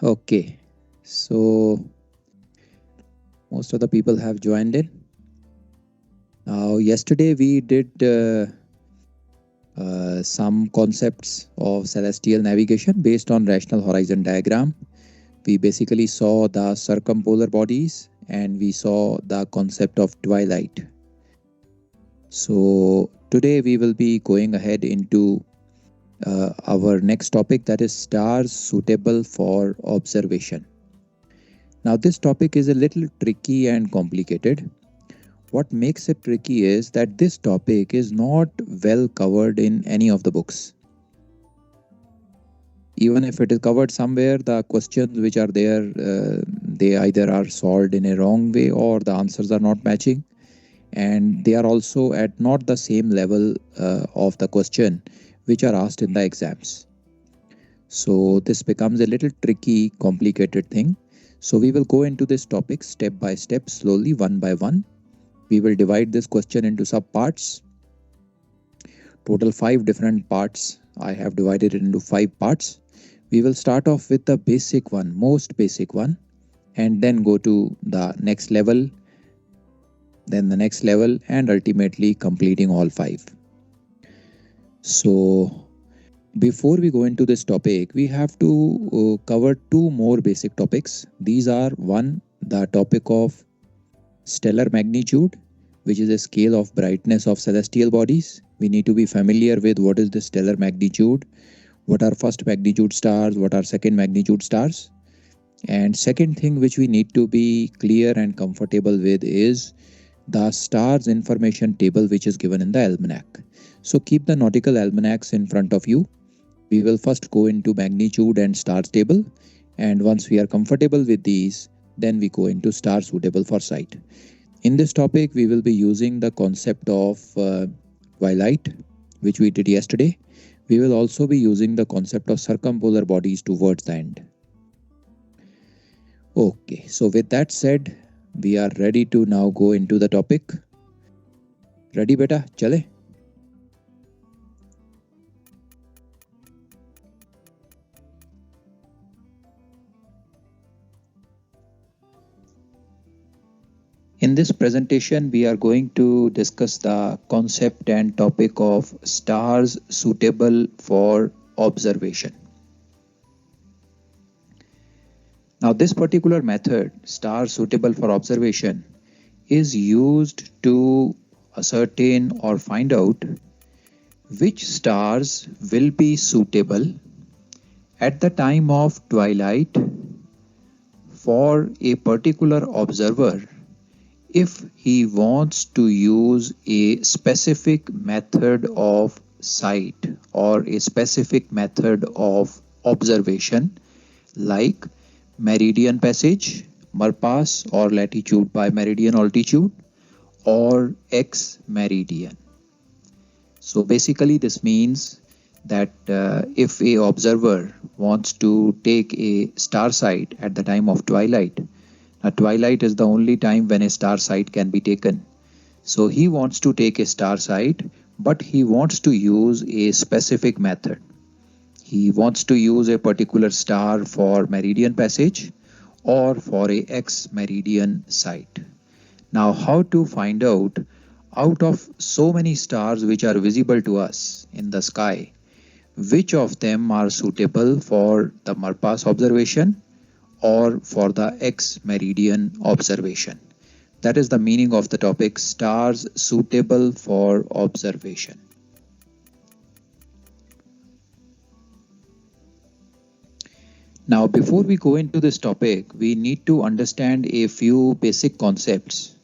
Okay, so most of the people have joined in. Now, yesterday we did some concepts of celestial navigation based on rational horizon diagram. We basically saw the circumpolar bodies and we saw the concept of twilight. So today we will be going ahead into our next topic, that is stars suitable for observation. Now this topic is a little tricky and complicated. What makes it tricky is that this topic is not well covered in any of the books. Even if it is covered somewhere, the questions which are there, they either are solved in a wrong way or the answers are not matching. And they are also at not the same level of the question which are asked in the exams. So this becomes a little tricky, complicated thing. So we will go into this topic step by step, slowly, one by one. We will divide this question into sub-parts. Total 5 different parts. I have divided it into 5 parts. We will start off with the basic one, most basic one, and then go to the next level, then the next level, and ultimately completing all 5. So before we go into this topic, we have to cover 2 more basic topics. These are, one, the topic of stellar magnitude, which is a scale of brightness of celestial bodies. We need to be familiar with what is the stellar magnitude, what are first magnitude stars, what are second magnitude stars. And second thing which we need to be clear and comfortable with is the stars information table which is given in the almanac. So keep the nautical almanacs in front of you. We will first go into magnitude and stars table, and once we are comfortable with these, then we go into star suitable for sight. In this topic, we will be using the concept of twilight, which we did yesterday. We will also be using the concept of circumpolar bodies towards the end. Okay, so with that said, we are ready to now go into the topic. Ready, beta? Chale? In this presentation, we are going to discuss the concept and topic of stars suitable for observation. Now, this particular method, stars suitable for observation, is used to ascertain or find out which stars will be suitable at the time of twilight for a particular observer if he wants to use a specific method of sight or a specific method of observation, like meridian passage, marpass or latitude by meridian altitude, or Ex-Meridian. So basically this means that if a observer wants to take a star sight at the time of twilight, twilight is the only time when a star sight can be taken. So he wants to take a star sight, but he wants to use a specific method. He wants to use a particular star for meridian passage or for a Ex-Meridian sight. Now, how to find out of so many stars which are visible to us in the sky, which of them are suitable for the marpass observation or for the Ex-Meridian observation? That is the meaning of the topic, stars suitable for observation. Now, before we go into this topic, we need to understand a few basic concepts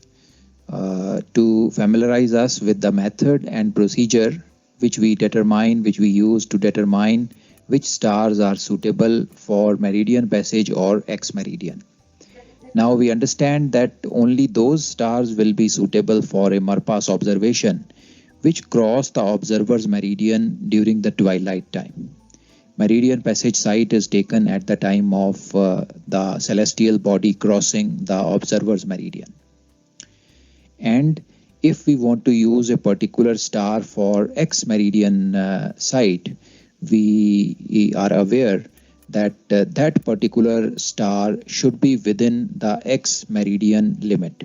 to familiarize us with the method and procedure which we use to determine which stars are suitable for meridian passage or Ex-Meridian. Now we understand that only those stars will be suitable for a marpass observation which cross the observer's meridian during the twilight time. Meridian passage sight is taken at the time of the celestial body crossing the observer's meridian. And if we want to use a particular star for Ex-Meridian sight, we are aware that that particular star should be within the Ex-Meridian limit.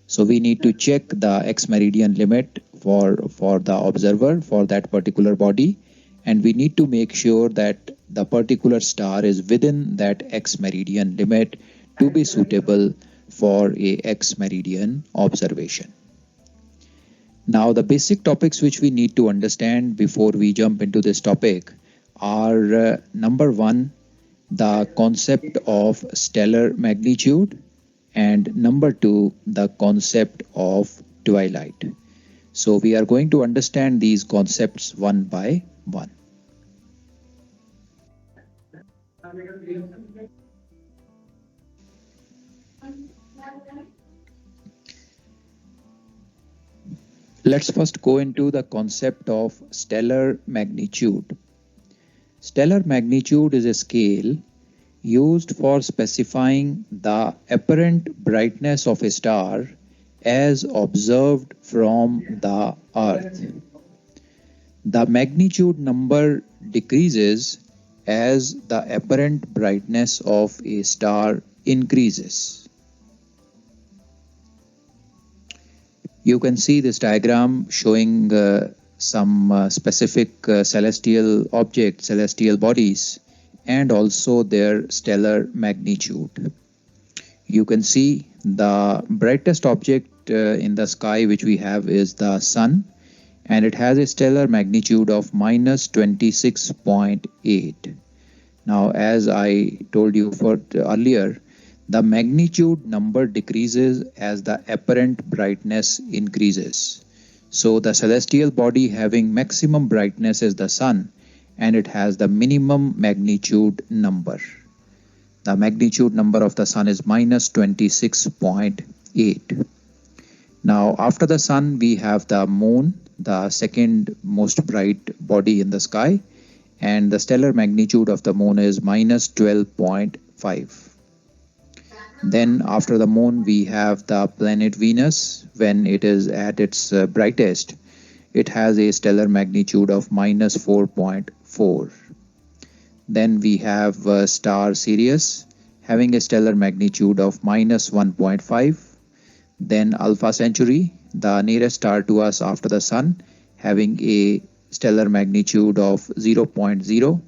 So we need to check the Ex-Meridian limit for the observer for that particular body, and we need to make sure that the particular star is within that Ex-Meridian limit to be suitable for a Ex-Meridian observation. Now, the basic topics which we need to understand before we jump into this topic are number one, the concept of stellar magnitude, and number two, the concept of twilight. So we are going to understand these concepts one by one. Let's first go into the concept of stellar magnitude. Stellar magnitude is a scale used for specifying the apparent brightness of a star as observed from the Earth. The magnitude number decreases as the apparent brightness of a star increases. You can see this diagram showing some specific celestial objects, celestial bodies, and also their stellar magnitude. You can see the brightest object in the sky which we have is the Sun, and it has a stellar magnitude of minus 26.8. Now, as I told you earlier, the magnitude number decreases as the apparent brightness increases. So the celestial body having maximum brightness is the Sun, and it has the minimum magnitude number. The magnitude number of the Sun is minus 26.8. Now, after the Sun, we have the Moon, the second most bright body in the sky, and the stellar magnitude of the Moon is minus 12.5. Then after the Moon, we have the planet Venus. When it is at its brightest, it has a stellar magnitude of minus 4.4. Then we have star Sirius having a stellar magnitude of minus 1.5. Then Alpha Centauri, the nearest star to us after the Sun, having a stellar magnitude of 0.0.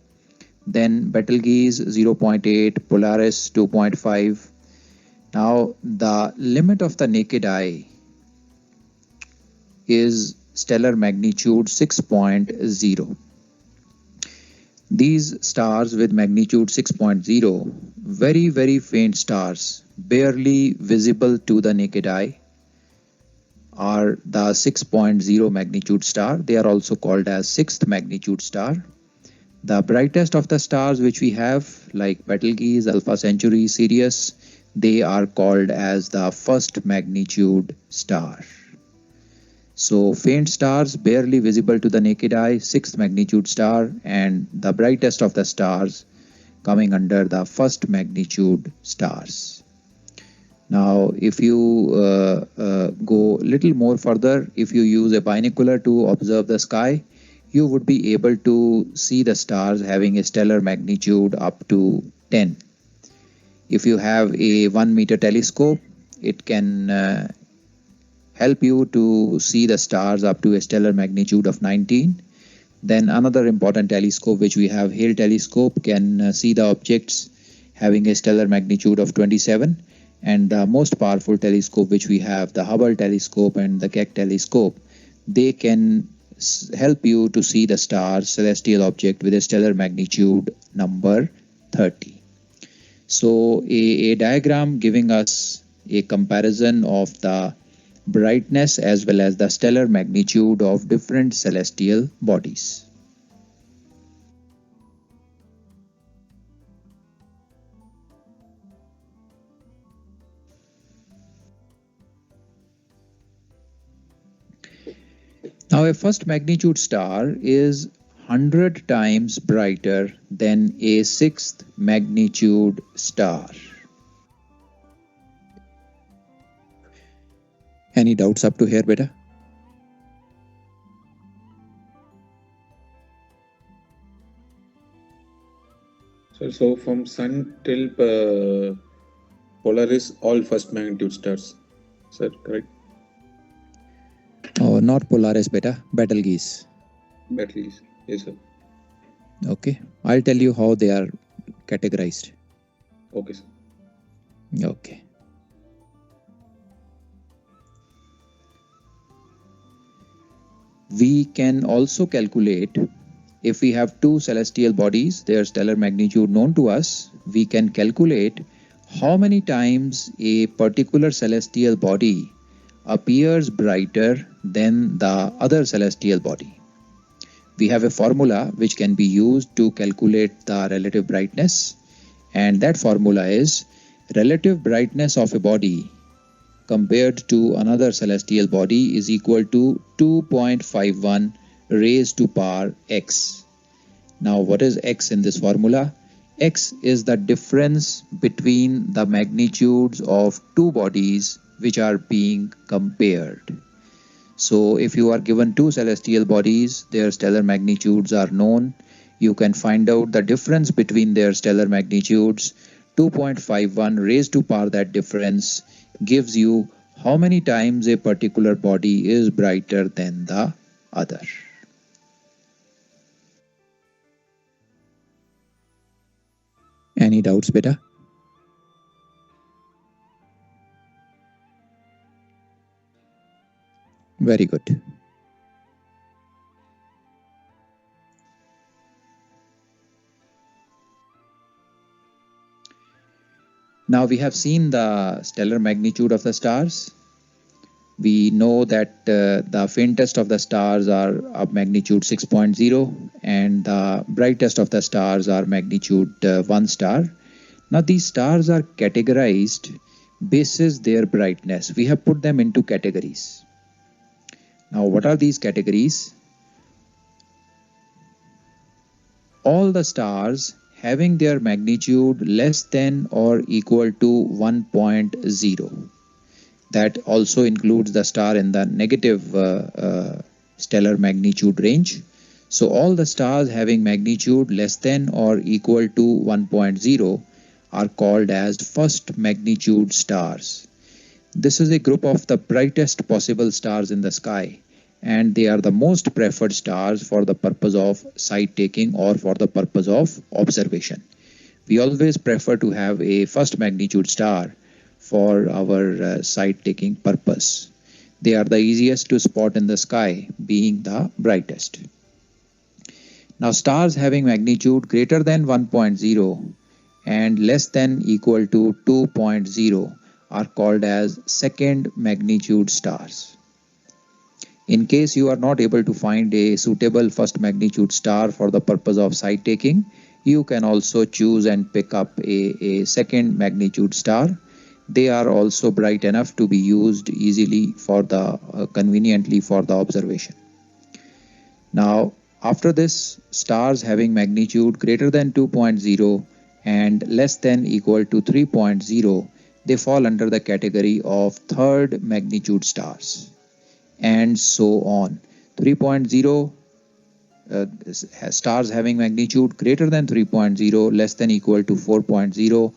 Then Betelgeuse 0.8, Polaris 2.5. Now, the limit of the naked eye is stellar magnitude 6.0. These stars with magnitude 6.0, very, very faint stars, barely visible to the naked eye, are the 6.0 magnitude star. They are also called as sixth magnitude star. The brightest of the stars which we have, like Betelgeuse, Alpha Centauri, Sirius, they are called as the first magnitude star. So faint stars barely visible to the naked eye, sixth magnitude star, and the brightest of the stars coming under the first magnitude stars. Now, if you go little more further, if you use a binocular to observe the sky, you would be able to see the stars having a stellar magnitude up to 10. If you have a 1 meter telescope, it can help you to see the stars up to a stellar magnitude of 19. Then another important telescope which we have, Hale telescope, can see the objects having a stellar magnitude of 27. And the most powerful telescope which we have, the Hubble telescope and the Keck telescope, they can help you to see the stars, celestial object with a stellar magnitude number 30. So a diagram giving us a comparison of the brightness as well as the stellar magnitude of different celestial bodies. Now, a first magnitude star is 100 times brighter than a sixth magnitude star. Any doubts up to here, beta? So from Sun till Polaris, all first magnitude stars. Sir, correct? Oh, not Polaris, beta. Betelgeuse. Betelgeuse. Yes, sir. Okay. I'll tell you how they are categorized. Okay, sir. Okay. We can also calculate, if we have two celestial bodies, their stellar magnitude known to us, we can calculate how many times a particular celestial body appears brighter than the other celestial body. We have a formula which can be used to calculate the relative brightness, and that formula is relative brightness of a body compared to another celestial body is equal to 2.51 raised to power x. Now, what is x in this formula? X is the difference between the magnitudes of two bodies which are being compared. So, if you are given two celestial bodies, their stellar magnitudes are known. You can find out the difference between their stellar magnitudes. 2.51 raised to power that difference gives you how many times a particular body is brighter than the other. Any doubts, beta? Very good. Now we have seen the stellar magnitude of the stars. We know that the faintest of the stars are of magnitude 6.0 and the brightest of the stars are magnitude 1 star. Now these stars are categorized basis their brightness. We have put them into categories. Now what are these categories? All the stars having their magnitude less than or equal to 1.0. That also includes the star in the negative stellar magnitude range. So all the stars having magnitude less than or equal to 1.0 are called as first magnitude stars. This is a group of the brightest possible stars in the sky, and they are the most preferred stars for the purpose of sight taking or for the purpose of observation. We always prefer to have a first magnitude star for our sight taking purpose. They are the easiest to spot in the sky, being the brightest. Now stars having magnitude greater than 1.0 and less than equal to 2.0 are called as second magnitude stars. In case you are not able to find a suitable first magnitude star for the purpose of sight taking, you can also choose and pick up a second magnitude star. They are also bright enough to be used easily for the conveniently for the observation. Now, after this, stars having magnitude greater than 2.0 and less than equal to 3.0, they fall under the category of third magnitude stars, and so on. 3.0 stars having magnitude greater than 3.0, less than equal to 4.0,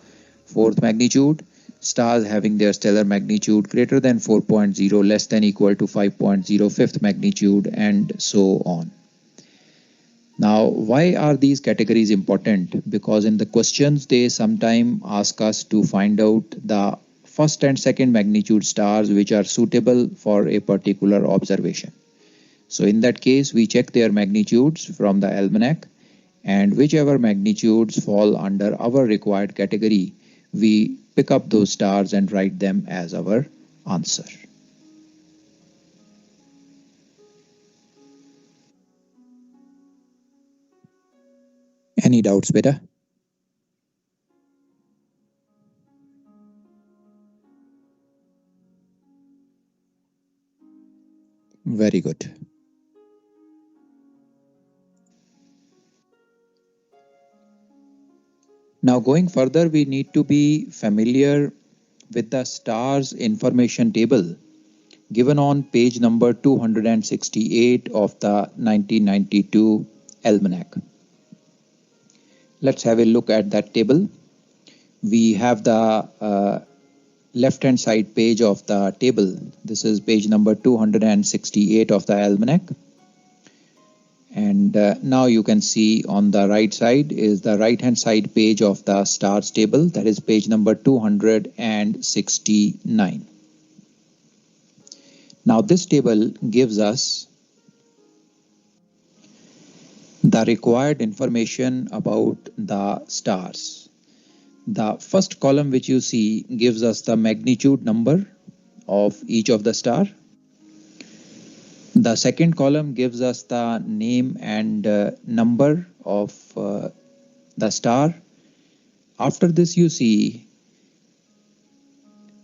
fourth magnitude. Stars having their stellar magnitude greater than 4.0, less than equal to 5.0, fifth magnitude, and so on. Now, why are these categories important? Because in the questions, they sometimes ask us to find out the first and second magnitude stars which are suitable for a particular observation. So in that case, we check their magnitudes from the almanac, and whichever magnitudes fall under our required category, we pick up those stars and write them as our answer. Any doubts, beta? Very good. Now going further, we need to be familiar with the stars information table given on page number 268 of the 1992 Almanac. Let's have a look at that table. We have the left hand side page of the table. This is page number 268 of the almanac. And now you can see on the right side is the right hand side page of the stars table, that is page number 269. Now this table gives us the required information about the stars. The first column which you see gives us the magnitude number of each of the star. The second column gives us the name and number of the star. After this, you see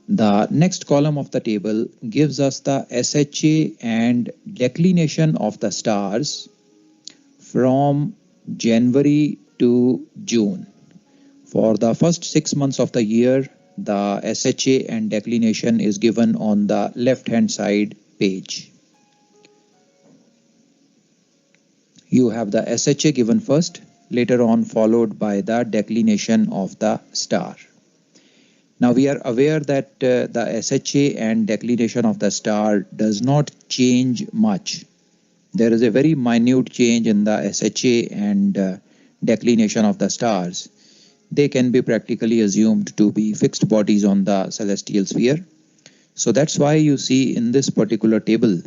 the next column of the table gives us the SHA and declination of the stars from January to June. For the first 6 months of the year, the SHA and declination is given on the left hand side page. You have the SHA given first, later on followed by the declination of the star. Now we are aware that the SHA and declination of the star does not change much. There is a very minute change in the SHA and declination of the stars. They can be practically assumed to be fixed bodies on the celestial sphere. So that's why you see in this particular table,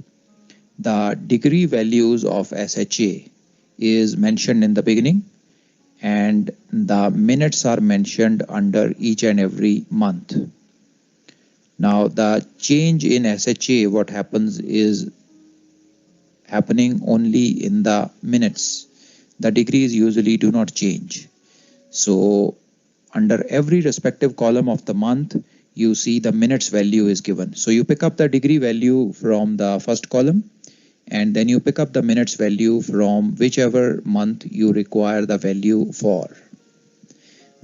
the degree values of SHA is mentioned in the beginning and the minutes are mentioned under each and every month. Now the change in SHA, what happens is happening only in the minutes. The degrees usually do not change. So under every respective column of the month, you see the minutes value is given. So you pick up the degree value from the first column and then you pick up the minutes value from whichever month you require the value for.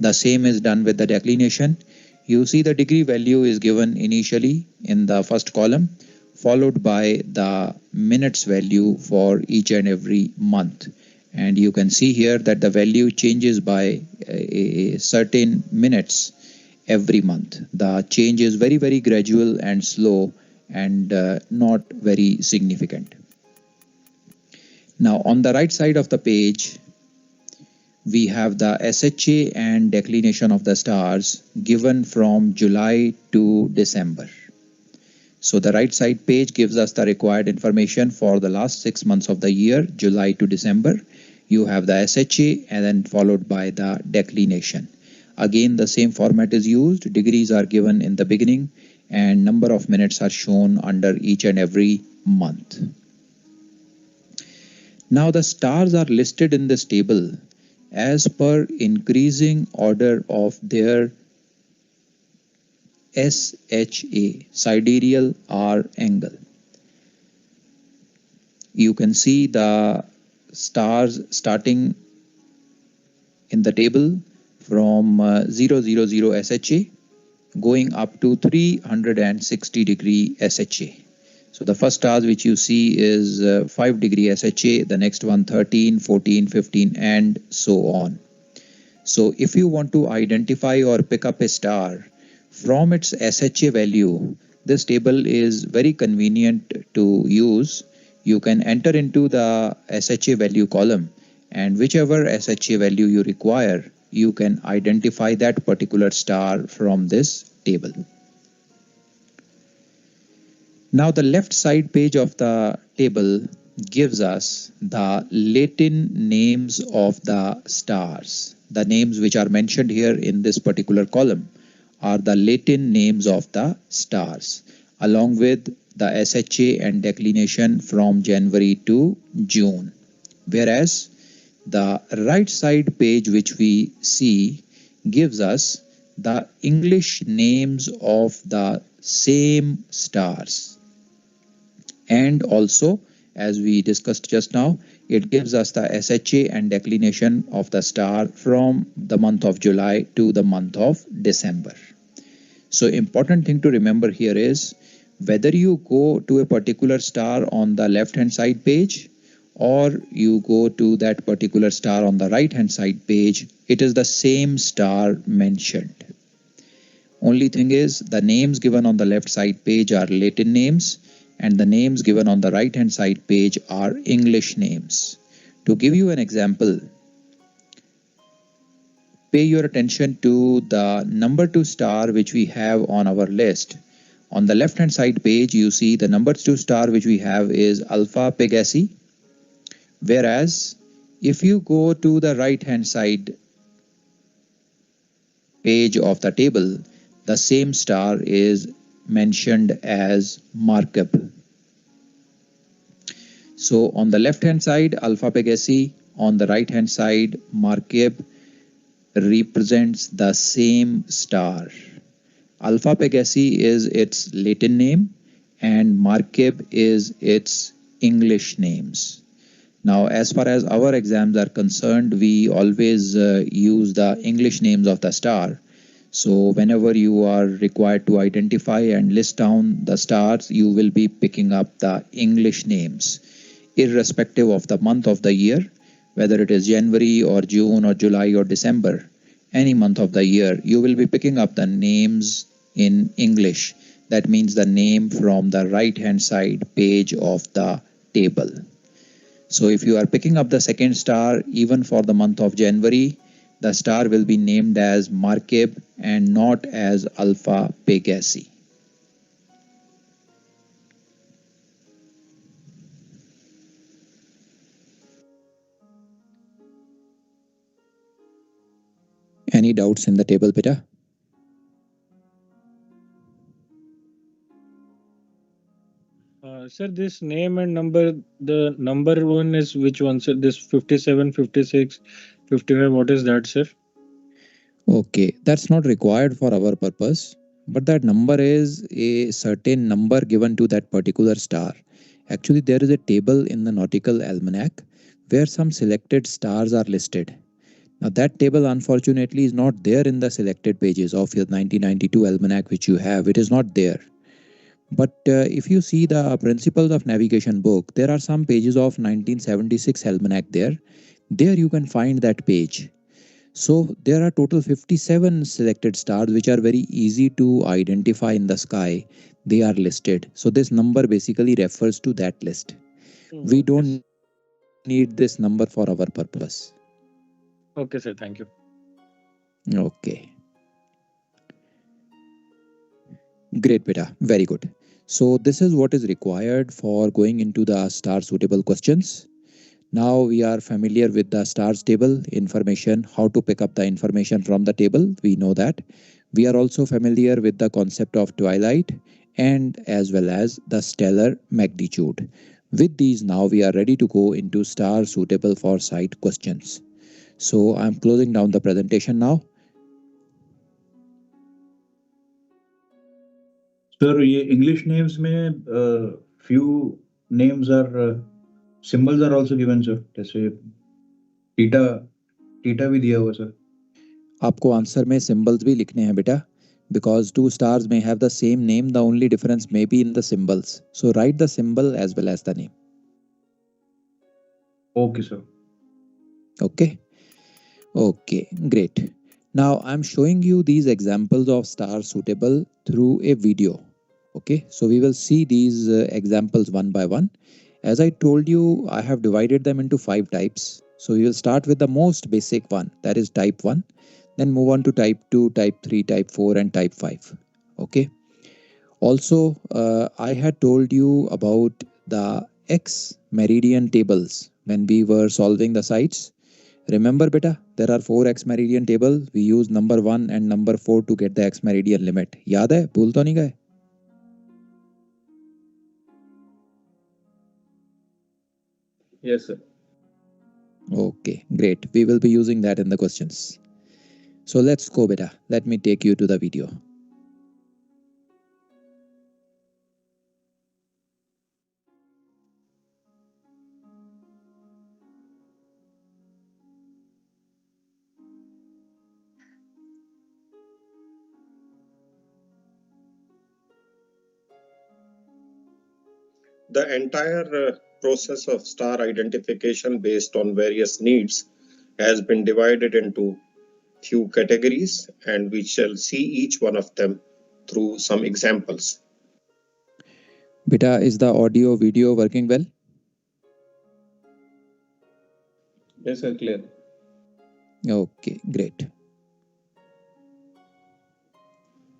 The same is done with the declination. You see the degree value is given initially in the first column, followed by the minutes value for each and every month. And you can see here that the value changes by a certain minutes every month. The change is very, very gradual and slow and not very significant. Now on the right side of the page, we have the SHA and declination of the stars given from July to December. So the right side page gives us the required information for the last 6 months of the year, July to December. You have the SHA and then followed by the declination. Again, the same format is used. Degrees are given in the beginning and number of minutes are shown under each and every month. Now the stars are listed in this table as per increasing order of their SHA, sidereal hour angle. You can see the stars starting in the table from 000 SHA going up to 360 degree SHA. So the first stars which you see is 5 degree SHA, the next one 13, 14, 15 and so on. So if you want to identify or pick up a star from its SHA value, this table is very convenient to use. You can enter into the SHA value column and whichever SHA value you require, you can identify that particular star from this table. Now the left side page of the table gives us the Latin names of the stars. The names which are mentioned here in this particular column are the Latin names of the stars, along with the SHA and declination from January to June. Whereas the right side page which we see gives us the English names of the same stars. And also, as we discussed just now, it gives us the SHA and declination of the star from the month of July to the month of December. So important thing to remember here is whether you go to a particular star on the left hand side page or you go to that particular star on the right hand side page, it is the same star mentioned. Only thing is, the names given on the left side page are Latin names and the names given on the right hand side page are English names. To give you an example, pay your attention to the number 2 star which we have on our list. On the left hand side page, you see the number 2 star which we have is Alpha Pegasi. Whereas if you go to the right hand side page of the table, the same star is mentioned as Markup. So on the left hand side, Alpha Pegasi, on the right hand side, Markup represents the same star. Alpha Pegasi is its Latin name and Markup is its English names. Now, as far as our exams are concerned, we always use the English names of the star. So whenever you are required to identify and list down the stars, you will be picking up the English names, irrespective of the month of the year, whether it is January or June or July or December. Any month of the year, you will be picking up the names in English. That means the name from the right hand side page of the table. So if you are picking up the second star, even for the month of January, the star will be named as Markup and not as Alpha Pegasi. Any doubts in the table, beta? Sir, this name and number, the number one is which one, sir? This 57, 56, 55, what is that, sir? Okay, that's not required for our purpose, but that number is a certain number given to that particular star. Actually, there is a table in the Nautical Almanac where some selected stars are listed. Now, that table unfortunately is not there in the selected pages of your 1992 almanac which you have. It is not there. But if you see the Principles of Navigation book, there are some pages of 1976 almanac there. There you can find that page. So there are total 57 selected stars which are very easy to identify in the sky. They are listed. So this number basically refers to that list. We don't need this number for our purpose. Okay, sir. Thank you. Okay. Great, beta. Very good. So this is what is required for going into the star suitable questions. Now we are familiar with the stars table information, how to pick up the information from the table. We know that. We are also familiar with the concept of twilight and as well as the stellar magnitude. With these, now we are ready to go into star suitable for sight questions. So I'm closing down the presentation now. Sir ये English names में few names are symbols are also given sir, जैसे theta भी दिया हुआ sir. आपको answer में symbols भी लिखने हैं बेटा, because two stars may have the same name, the only difference may be in the symbols. So write the symbol as well as the name. Okay sir. Okay, great. Now I'm showing you these examples of stars suitable through a video. Okay, so we will see these examples one by one. As I told you, I have divided them into 5 types. So we will start with the most basic one, that is type 1. Then move on to type 2, type 3, type 4 and type 5. Okay. Also, I had told you about the Ex-Meridian tables when we were solving the sites. Remember beta, there are 4 Ex-Meridian table. We use number 1 and number 4 to get the Ex-Meridian limit. याद है? भूल तो नहीं गए? Yes, sir. Okay, great. We will be using that in the questions. So let's go beta. Let me take you to the video. The entire process of star identification based on various needs has been divided into few categories, and we shall see each one of them through some examples. Beta, is the audio video working well? Yes, sir, clear. Okay, great.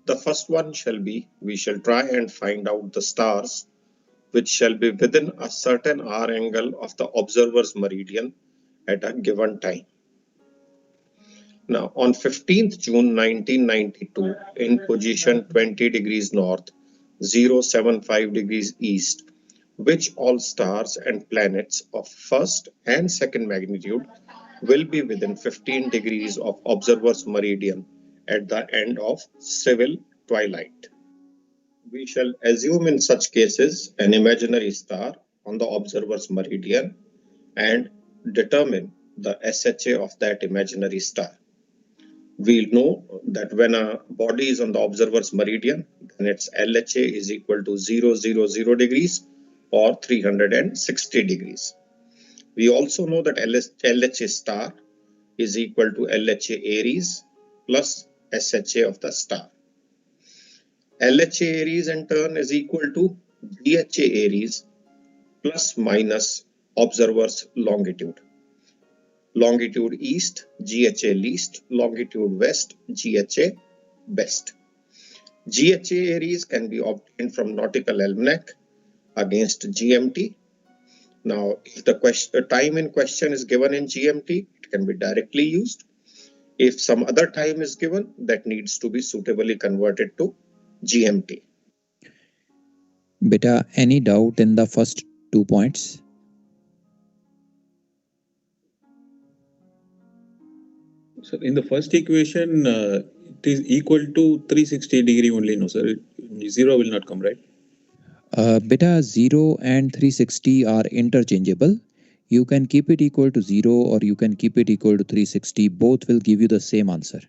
The first one shall be, we shall try and find out the stars which shall be within a certain hour angle of the observer's meridian at a given time. Now, on 15th June 1992, in position 20 degrees north, 075 degrees east, which all stars and planets of first and second magnitude will be within 15 degrees of observer's meridian at the end of civil twilight. We shall assume in such cases an imaginary star on the observer's meridian and determine the SHA of that imaginary star. We know that when a body is on the observer's meridian, then its LHA is equal to 000 degrees or 360 degrees. We also know that LHA star is equal to LHA Aries plus SHA of the star. LHA Aries in turn is equal to GHA Aries plus minus observer's longitude. Longitude east, GHA least, longitude west, GHA best. GHA Aries can be obtained from Nautical Almanac against GMT. Now, if the time in question is given in GMT, it can be directly used. If some other time is given, that needs to be suitably converted to GMT. Beta, any doubt in the first 2 points? So in the first equation, it is equal to 360 degree only, no sir? Zero will not come, right? Beta, 0 and 360 are interchangeable. You can keep it equal to 0 or you can keep it equal to 360. Both will give you the same answer.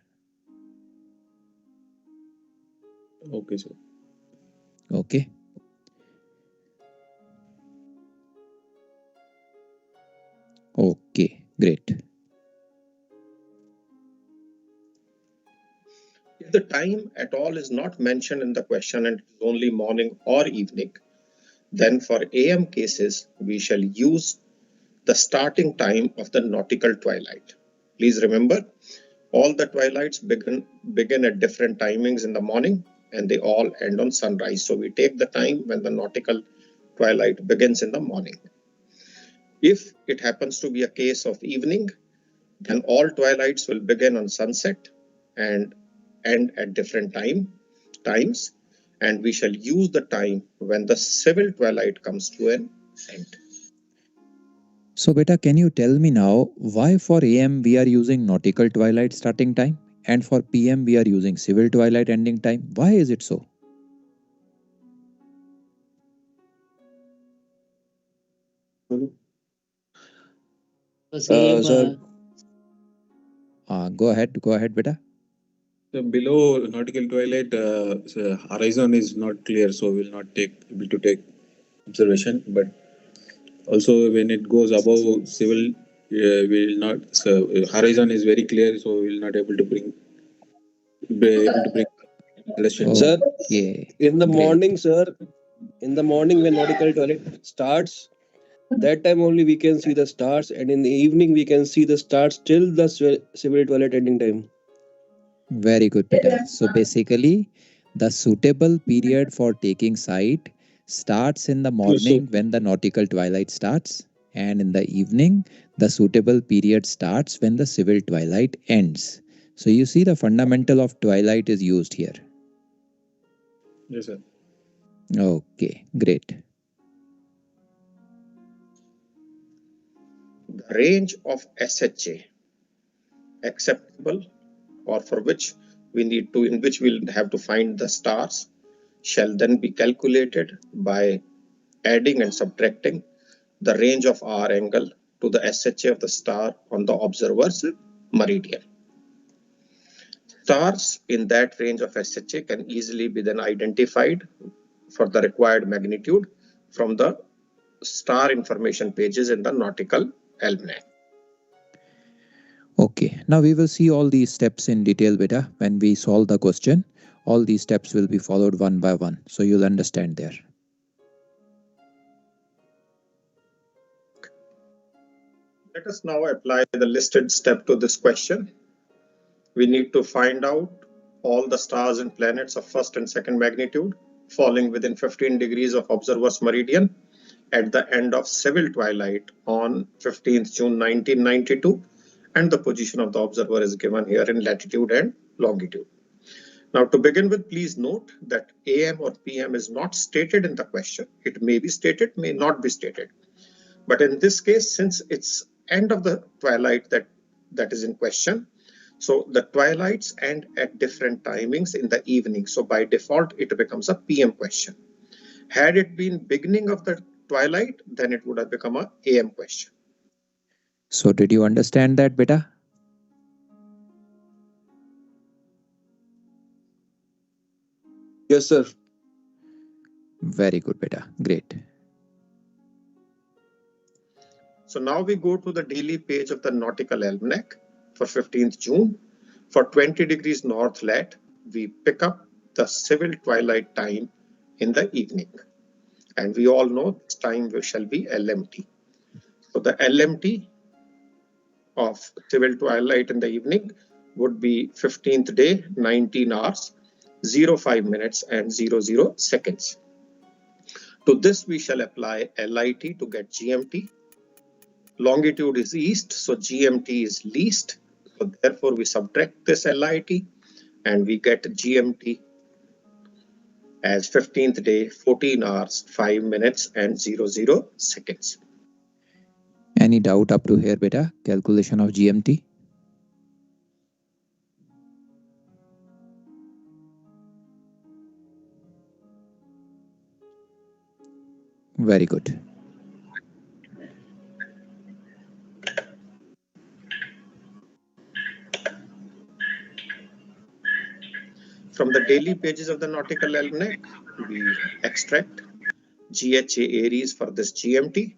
Okay, sir. Okay. Okay, great. If the time at all is not mentioned in the question and it is only morning or evening, then for AM cases, we shall use the starting time of the nautical twilight. Please remember, all the twilights begin at different timings in the morning and they all end on sunrise. So we take the time when the nautical twilight begins in the morning. If it happens to be a case of evening, then all twilights will begin on sunset and end at different times, and we shall use the time when the civil twilight comes to an end. So beta, can you tell me now why for AM we are using nautical twilight starting time and for PM we are using civil twilight ending time? Why is it so? Sir, Go ahead, beta. So below nautical twilight, so horizon is not clear, so we'll not able to take observation. But also when it goes above civil, we will not. So horizon is very clear, so we will not able to bring illustration. Sir, Okay. in the Great. morning, sir, in the morning when nautical twilight starts, that time only we can see the stars, and in the evening we can see the stars till the civil twilight ending time. Very good, beta. So basically, the suitable period for taking sight starts in the morning when the nautical twilight starts, and in the evening, the suitable period starts when the civil twilight ends. So you see the fundamental of twilight is used here. Yes, sir. Okay, great. The range of SHA acceptable or for which in which we'll have to find the stars shall then be calculated by adding and subtracting the range of hour angle to the SHA of the star on the observer's meridian. Stars in that range of SHA can easily be then identified for the required magnitude from the star information pages in the Nautical Almanac. Okay, now we will see all these steps in detail, beta. When we solve the question, all these steps will be followed one by one, so you'll understand there. Let us now apply the listed step to this question. We need to find out all the stars and planets of first and second magnitude falling within 15 degrees of observer's meridian at the end of civil twilight on 15th June 1992, and the position of the observer is given here in latitude and longitude. Now, to begin with, please note that AM or PM is not stated in the question. It may be stated, may not be stated. But in this case, since it's end of the twilight that is in question, so the twilights end at different timings in the evening. So by default, it becomes a PM question. Had it been beginning of the twilight, then it would have become a AM question. So did you understand that, beta? Yes, sir. Very good, beta. Great. So now we go to the daily page of the Nautical Almanac for 15th June. For 20 degrees north lat, we pick up the civil twilight time in the evening. And we all know this time shall be LMT. So the LMT of civil twilight in the evening would be 15th day, 19 hours, 05 minutes and 00 seconds. To this we shall apply LIT to get GMT. Longitude is east, so GMT is least. So therefore we subtract this LIT and we get GMT as 15th day, 14 hours, 5 minutes and 00 seconds. Any doubt up to here, beta? Calculation of GMT? Very good. From the daily pages of the Nautical Almanac, we extract GHA Aries for this GMT.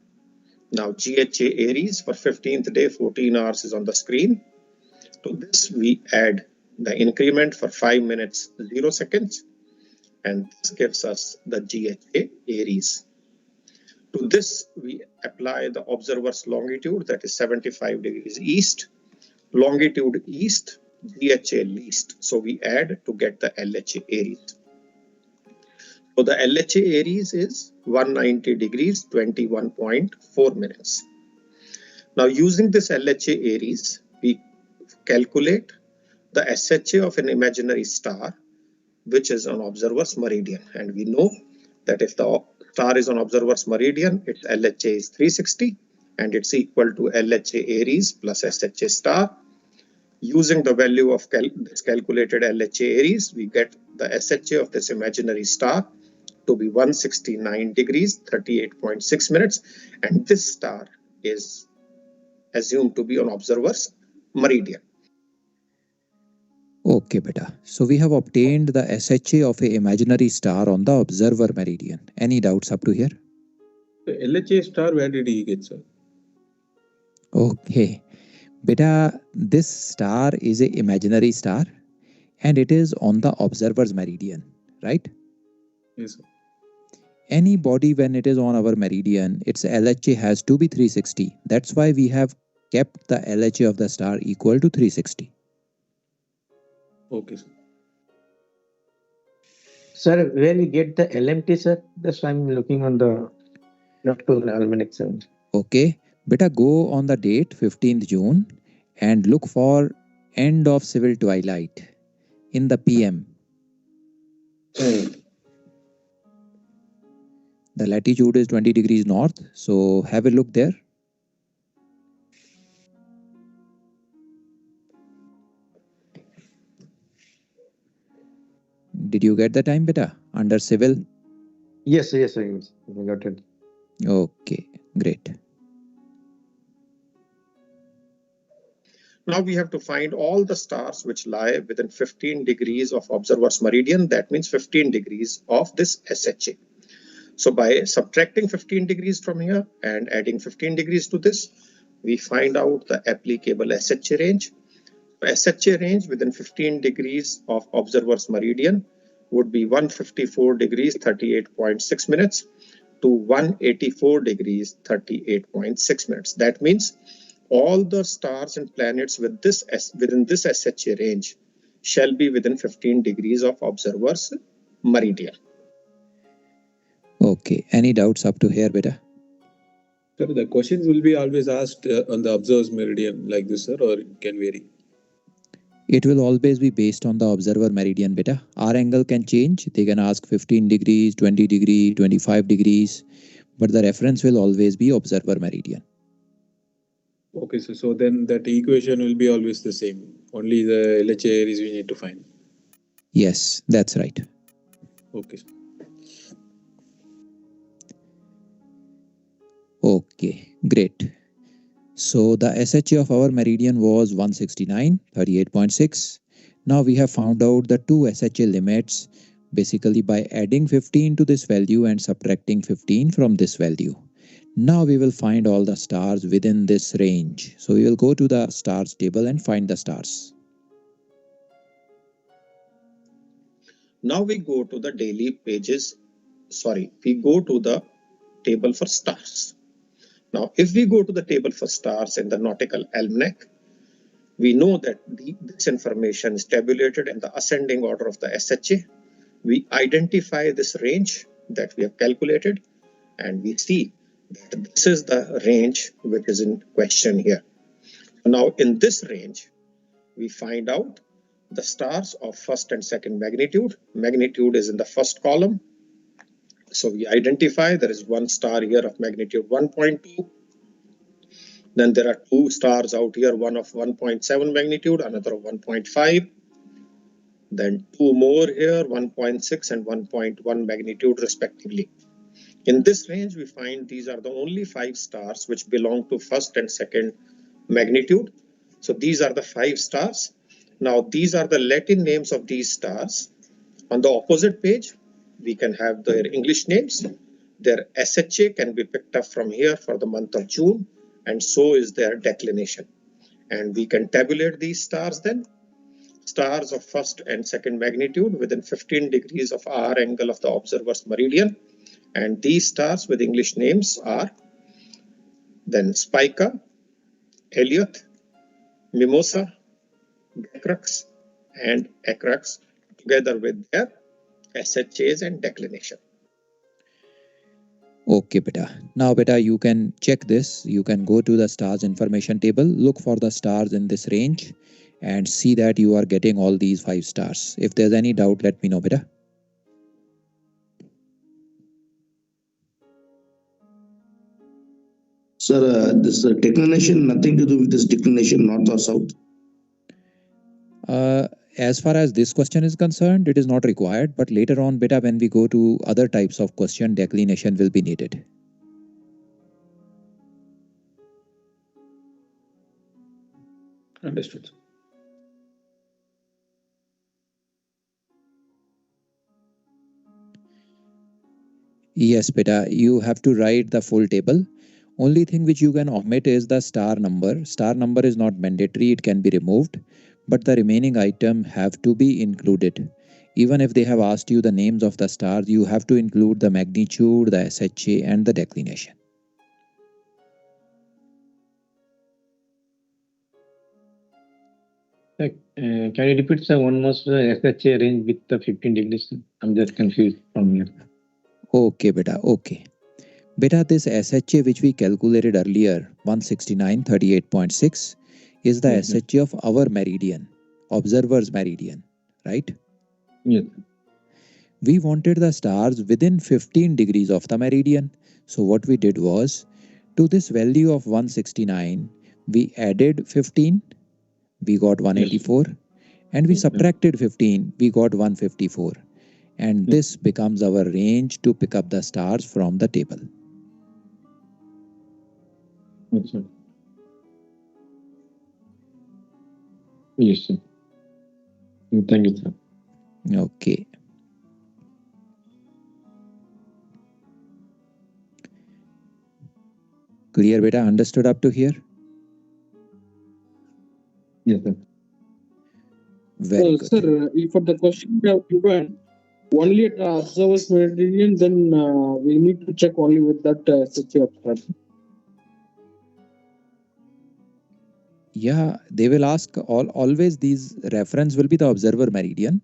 Now GHA Aries for 15th day, 14 hours is on the screen. To this we add the increment for 5 minutes, 0 seconds. And this gives us the GHA Aries. To this we apply the observer's longitude, that is 75 degrees east. Longitude east, GHA least. So we add to get the LHA Aries. So the LHA Aries is 190 degrees, 21.4 minutes. Now using this LHA Aries, we calculate the SHA of an imaginary star, which is on observer's meridian. And we know that if the star is on observer's meridian, its LHA is 360 and it's equal to LHA Aries plus SHA star. Using the value of this calculated LHA Aries, we get the SHA of this imaginary star to be 169 degrees, 38.6 minutes. And this star is assumed to be on observer's meridian. Okay, beta. So we have obtained the SHA of a imaginary star on the observer meridian. Any doubts up to here? The LHA star, where did he get, sir? Okay. Beta, this star is a imaginary star and it is on the observer's meridian, right? Yes, sir. Any body when it is on our meridian, its LHA has to be 360. That's why we have kept the LHA of the star equal to 360. Okay, sir. Sir, where we get the LMT, sir? That's why I'm looking on the Nautical Almanac, sir. Okay. Beta, go on the date 15th June and look for end of civil twilight in the PM. The latitude is 20 degrees north, so have a look there. Did you get the time, beta? Under civil? Yes, yes, sir. Yes. I got it. Okay, great. Now we have to find all the stars which lie within 15 degrees of observer's meridian. That means 15 degrees of this SHA. So by subtracting 15 degrees from here and adding 15 degrees to this, we find out the applicable SHA range. SHA range within 15 degrees of observer's meridian would be 154 degrees 38.6 minutes to 184 degrees 38.6 minutes. That means all the stars and planets with within this SHA range shall be within 15 degrees of observer's meridian. Okay, any doubts up to here, beta? Sir, the questions will be always asked on the observer's meridian like this, sir, or it can vary? It will always be based on the observer meridian, beta. Our angle can change. They can ask 15 degrees, 20 degrees, 25 degrees, but the reference will always be observer meridian. Okay, so then that equation will be always the same. Only the LHA areas we need to find. Yes, that's right. Okay. Okay, great. So the SHA of our meridian was 169, 38.6. Now we have found out the two SHA limits basically by adding 15 to this value and subtracting 15 from this value. Now we will find all the stars within this range. So we will go to the stars table and find the stars. Now we go to the daily pages. We go to the table for stars. Now, if we go to the table for stars in the Nautical Almanac, we know that this information is tabulated in the ascending order of the SHA. We identify this range that we have calculated, and we see that this is the range which is in question here. Now, in this range, we find out the stars of first and second magnitude. Magnitude is in the first column. So we identify there is one star here of magnitude 1.2. Then there are two stars out here, one of 1.7 magnitude, another of 1.5. Then two more here, 1.6 and 1.1 magnitude respectively. In this range, we find these are the only 5 stars which belong to first and second magnitude. So these are the 5 stars. Now these are the Latin names of these stars. On the opposite page, we can have their English names. Their SHA can be picked up from here for the month of June, and so is their declination. And we can tabulate these stars then. Stars of first and second magnitude within 15 degrees of our angle of the observer's meridian. And these stars with English names are then Spica, Elliot, Mimosa, Becrux, and Ecrux, together with their SHAs and declination. Okay, beta. Now, beta, you can check this. You can go to the stars information table, look for the stars in this range, and see that you are getting all these 5 stars. If there's any doubt, let me know, beta. Sir, this declination, nothing to do with this declination, north or south? As far as this question is concerned, it is not required, but later on, beta, when we go to other types of question, declination will be needed. Understood. Yes, beta, you have to write the full table. Only thing which you can omit is the star number. Star number is not mandatory, it can be removed, but the remaining item have to be included. Even if they have asked you the names of the stars, you have to include the magnitude, the SHA, and the declination. Can you repeat, sir, one more SHA range with the 15 degrees? I'm just confused from here. Okay, beta, okay. Beta, this SHA which we calculated earlier, 169, 38.6, is the Yes, sir. SHA of our meridian, observer's meridian, right? Yes. We wanted the stars within 15 degrees of the meridian. So what we did was, to this value of 169, we added 15, we got 184, and we Yes, sir. subtracted 15, we got 154. And Yes. this becomes our range to pick up the stars from the table. Yes, sir. Yes, sir. Thank you, sir. Okay. Clear, beta? Understood up to here? Yes, sir. Very good. Sir, if for the question we have given only at observer's meridian, then we need to check only with that SHA observer. Yeah, they will ask always these reference will be the observer meridian.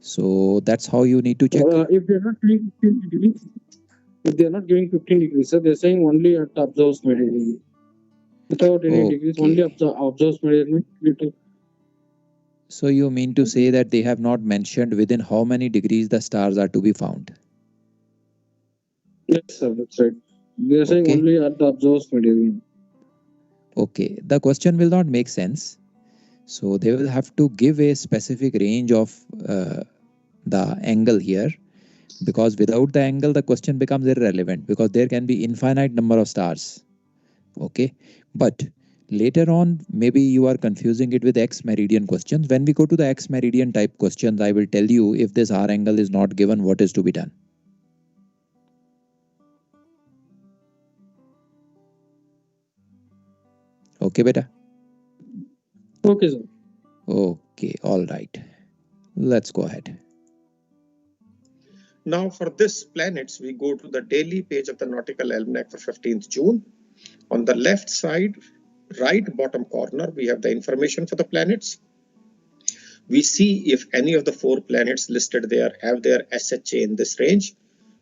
So that's how you need to check. If they're not giving 15 degrees, if they're not giving 15 degrees, sir, they're saying only at observer's meridian. Without any degrees, only observer's meridian. So you mean to say that they have not mentioned within how many degrees the stars are to be found? Yes, sir, that's right. They're saying only at the observer's meridian. Okay, the question will not make sense. So they will have to give a specific range of the angle here, because without the angle the question becomes irrelevant, because there can be infinite number of stars. Okay, but later on maybe you are confusing it with Ex-Meridian questions. When we go to the Ex-Meridian type questions, I will tell you if this R angle is not given, what is to be done. Okay, beta? Okay, sir. Okay, all right. Let's go ahead. Now for this planets, we go to the daily page of the Nautical Almanac for 15th June. On the left side, right bottom corner, we have the information for the planets. We see if any of the 4 planets listed there have their SHA in this range.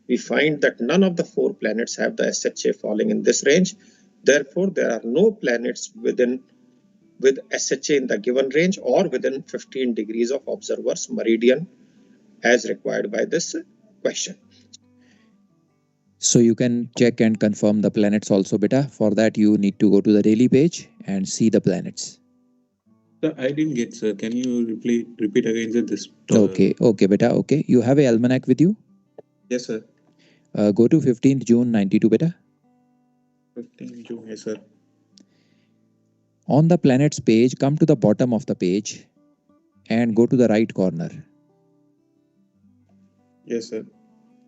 We find that none of the 4 planets have the SHA falling in this range. Therefore, there are no planets with SHA in the given range or within 15 degrees of observer's meridian as required by this question. So you can check and confirm the planets also, beta. For that, you need to go to the daily page and see the planets. Sir, I didn't get, sir. Can you repeat again this? Okay, beta. Okay, you have a almanac with you? Yes, sir. Go to 15th June 92, beta. 15th June, yes, sir. On the planets page, come to the bottom of the page and go to the right corner. Yes, sir.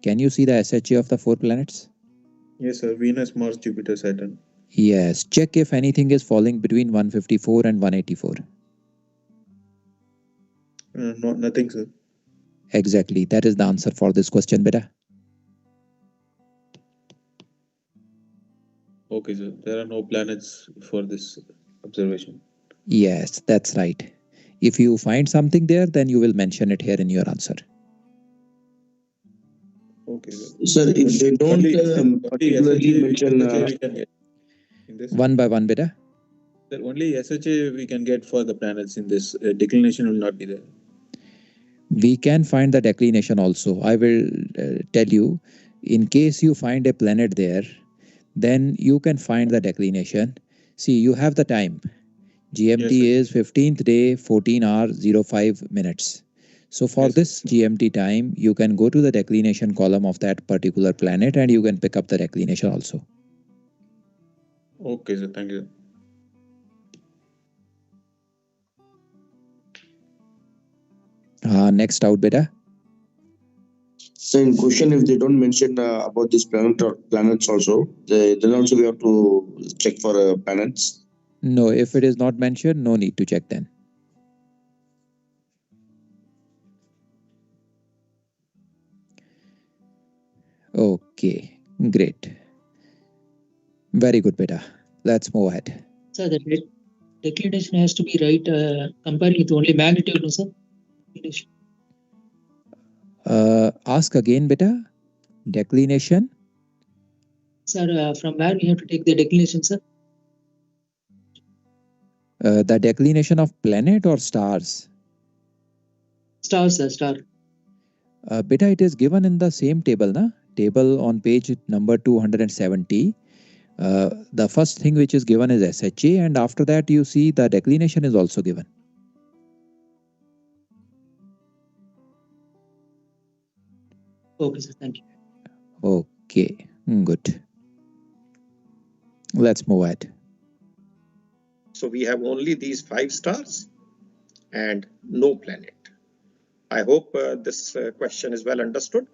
Can you see the SHA of the 4 planets? Yes, sir. Venus, Mars, Jupiter, Saturn. Yes. Check if anything is falling between 154 and 184. No, nothing, sir. Exactly. That is the answer for this question, beta. Okay, sir. There are no planets for this observation. Yes, that's right. If you find something there, then you will mention it here in your answer. Okay, sir. Sir, if they don't particularly mention... One by one, beta. Sir, only SHA we can get for the planets in this. Declination will not be there. We can find the declination also. I will tell you, in case you find a planet there, then you can find the declination. See, you have the time. GMT is 15th day, 14 hours, 05 minutes. So for this GMT time, you can go to the declination column of that particular planet and you can pick up the declination also. Okay, sir. Thank you. Next out, beta. So in question, if they don't mention about this planets also, then also we have to check for planets. No, if it is not mentioned, no need to check then. Okay, great. Very good, beta. Let's move ahead. Sir, the declination has to be right compared with only magnitude, no, sir? Ask again, beta. Declination? Sir, from where we have to take the declination, sir? The declination of planet or stars? Star, sir, star. Beta, it is given in the same table, na? Table on page number 270. The first thing which is given is SHA, and after that you see the declination is also given. Okay, sir, thank you. Okay, good. Let's move ahead. So we have only these 5 stars and no planet. I hope this question is well understood.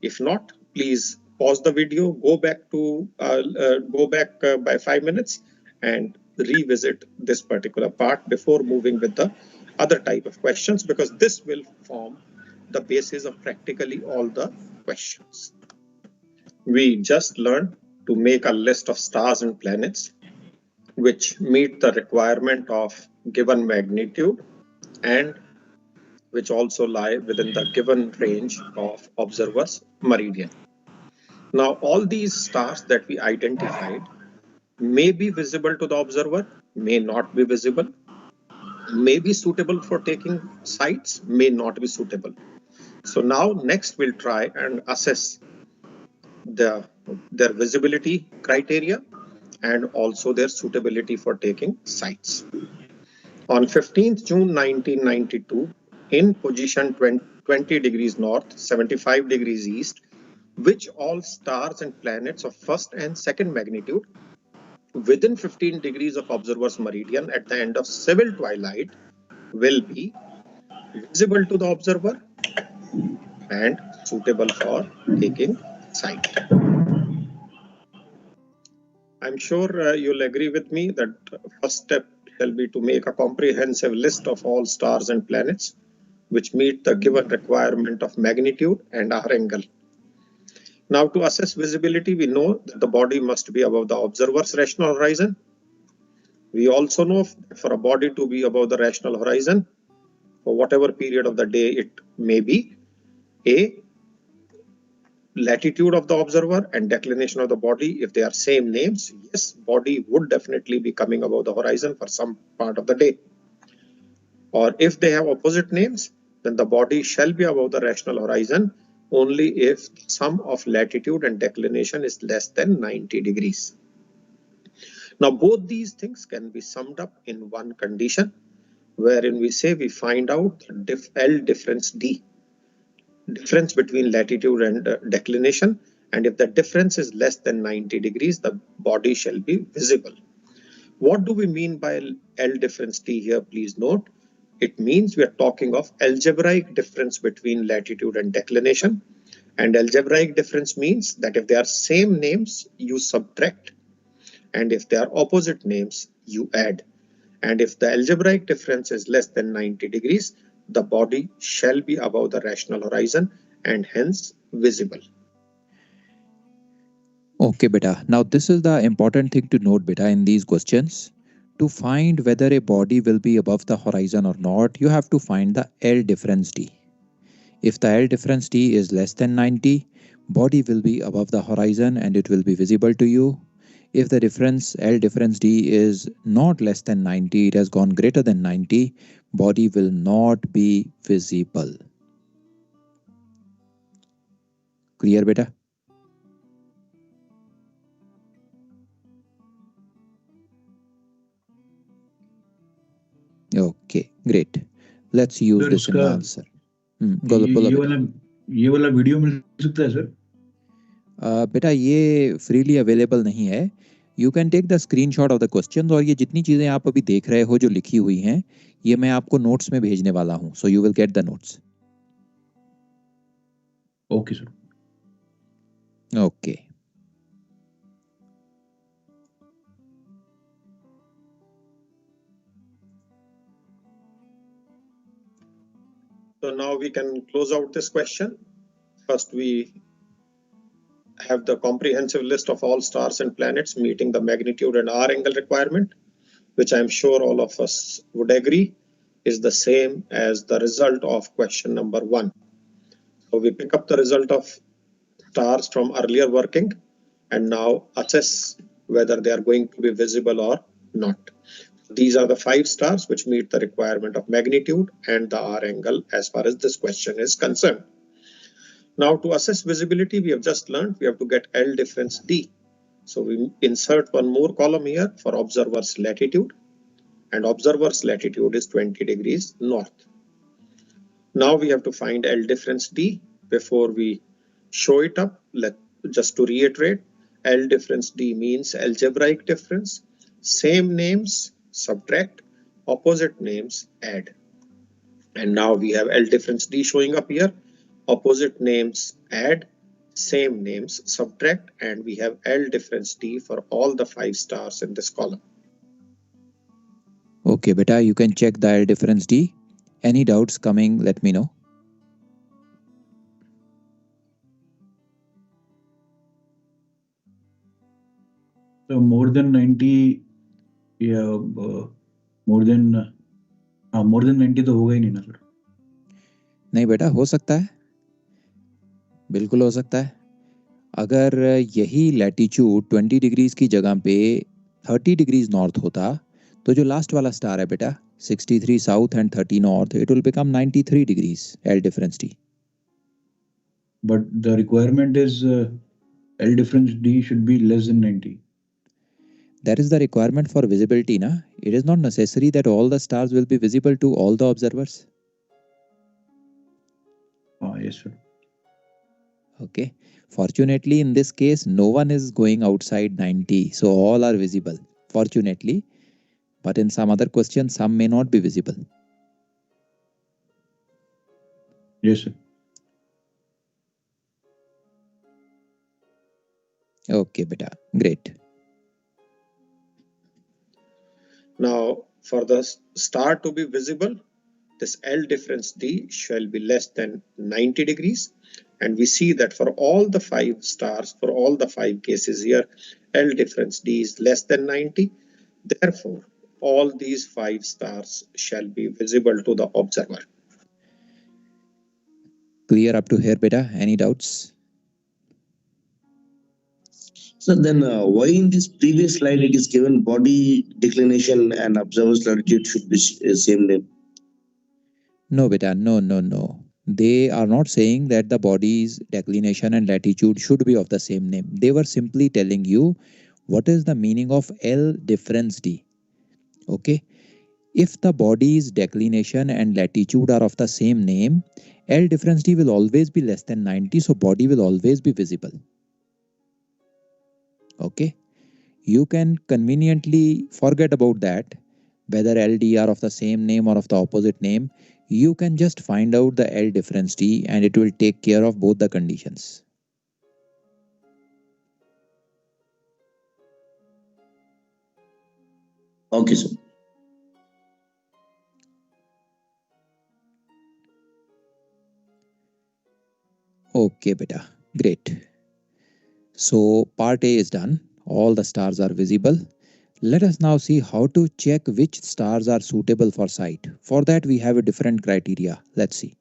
If not, please pause the video, go back by 5 minutes and revisit this particular part before moving with the other type of questions, because this will form the basis of practically all the questions. We just learned to make a list of stars and planets which meet the requirement of given magnitude and which also lie within the given range of observer's meridian. Now, all these stars that we identified may be visible to the observer, may not be visible, may be suitable for taking sights, may not be suitable. So now next we'll try and assess their visibility criteria and also their suitability for taking sights. On 15th June 1992, in position 20 degrees north, 75 degrees east, which all stars and planets of first and second magnitude within 15 degrees of observer's meridian at the end of civil twilight will be visible to the observer and suitable for taking sight. I'm sure you'll agree with me that first step shall be to make a comprehensive list of all stars and planets which meet the given requirement of magnitude and hour angle. Now, to assess visibility, we know that the body must be above the observer's rational horizon. We also know that for a body to be above the rational horizon, for whatever period of the day it may be, A, latitude of the observer and declination of the body, if they are same names, yes, body would definitely be coming above the horizon for some part of the day. Or if they have opposite names, then the body shall be above the rational horizon only if sum of latitude and declination is less than 90 degrees. Now, both these things can be summed up in one condition, wherein we say we find out the L difference D, difference between latitude and declination, and if the difference is less than 90 degrees, the body shall be visible. What do we mean by L difference D here? Please note, it means we are talking of algebraic difference between latitude and declination, and algebraic difference means that if they are same names, you subtract, and if they are opposite names, you add. And if the algebraic difference is less than 90 degrees, the body shall be above the rational horizon and hence visible. Okay, beta. Now this is the important thing to note, beta, in these questions. To find whether a body will be above the horizon or not, you have to find the L difference D. If the L difference D is less than 90, body will be above the horizon and it will be visible to you. If the difference L difference D is not less than 90, it has gone greater than 90, body will not be visible. Clear, beta? Okay, great. Let's use this in the answer. ये वाला video मिल सकता है sir? बेटा ये freely available नहीं है. You can take the screenshot of the question, और ये जितनी चीजें आप अभी देख रहे हो जो लिखी हुई हैं, ये मैं आपको नोट्स में भेजने वाला हूं. So you will get the notes. Okay sir. Okay. So now we can close out this question. First, we have the comprehensive list of all stars and planets meeting the magnitude and hour angle requirement, which I'm sure all of us would agree is the same as the result of question number 1. So we pick up the result of stars from earlier working and now assess whether they are going to be visible or not. These are the 5 stars which meet the requirement of magnitude and the hour angle as far as this question is concerned. Now, to assess visibility, we have just learned we have to get L difference D. So we insert one more column here for observer's latitude, and observer's latitude is 20 degrees north. Now we have to find L difference D. Before we show it up, just to reiterate, L difference D means algebraic difference. Same names, subtract, opposite names, add. And now we have L difference D showing up here. Opposite names, add, same names, subtract, and we have L difference D for all the 5 stars in this column. Okay, beta, you can check the L difference D. Any doubts coming, let me know. So more than 90, yeah, more than 90 तो होगा ही नहीं ना sir. नहीं बेटा, हो सकता है, बिल्कुल हो सकता है. अगर यही लैटिट्यूड 20 डिग्रीज की जगह पे 30 डिग्रीज नॉर्थ होता तो जो लास्ट वाला स्टार है बेटा 63 south and 30 north, it will become 93 degrees L difference D. But the requirement is L difference D should be less than 90. That is the requirement for visibility, na? It is not necessary that all the stars will be visible to all the observers. Yes, sir. Okay. Fortunately, in this case, no one is going outside 90, so all are visible. Fortunately, but in some other questions, some may not be visible. Yes, sir. Okay, beta. Great. Now, for the star to be visible, this L difference D shall be less than 90 degrees. And we see that for all the 5 stars, for all the 5 cases here, L difference D is less than 90. Therefore, all these 5 stars shall be visible to the observer. Clear up to here, beta? Any doubts? So then why in this previous slide it is given body declination and observer's latitude should be same name? No, beta. No. They are not saying that the body's declination and latitude should be of the same name. They were simply telling you what is the meaning of L difference D. Okay. If the body's declination and latitude are of the same name, L difference D will always be less than 90, so body will always be visible. Okay. You can conveniently forget about that, whether LD are of the same name or of the opposite name. You can just find out the L difference D and it will take care of both the conditions. Okay, sir. Okay, beta. Great. So part A is done. All the stars are visible. Let us now see how to check which stars are suitable for sight. For that, we have a different criteria. Let's see.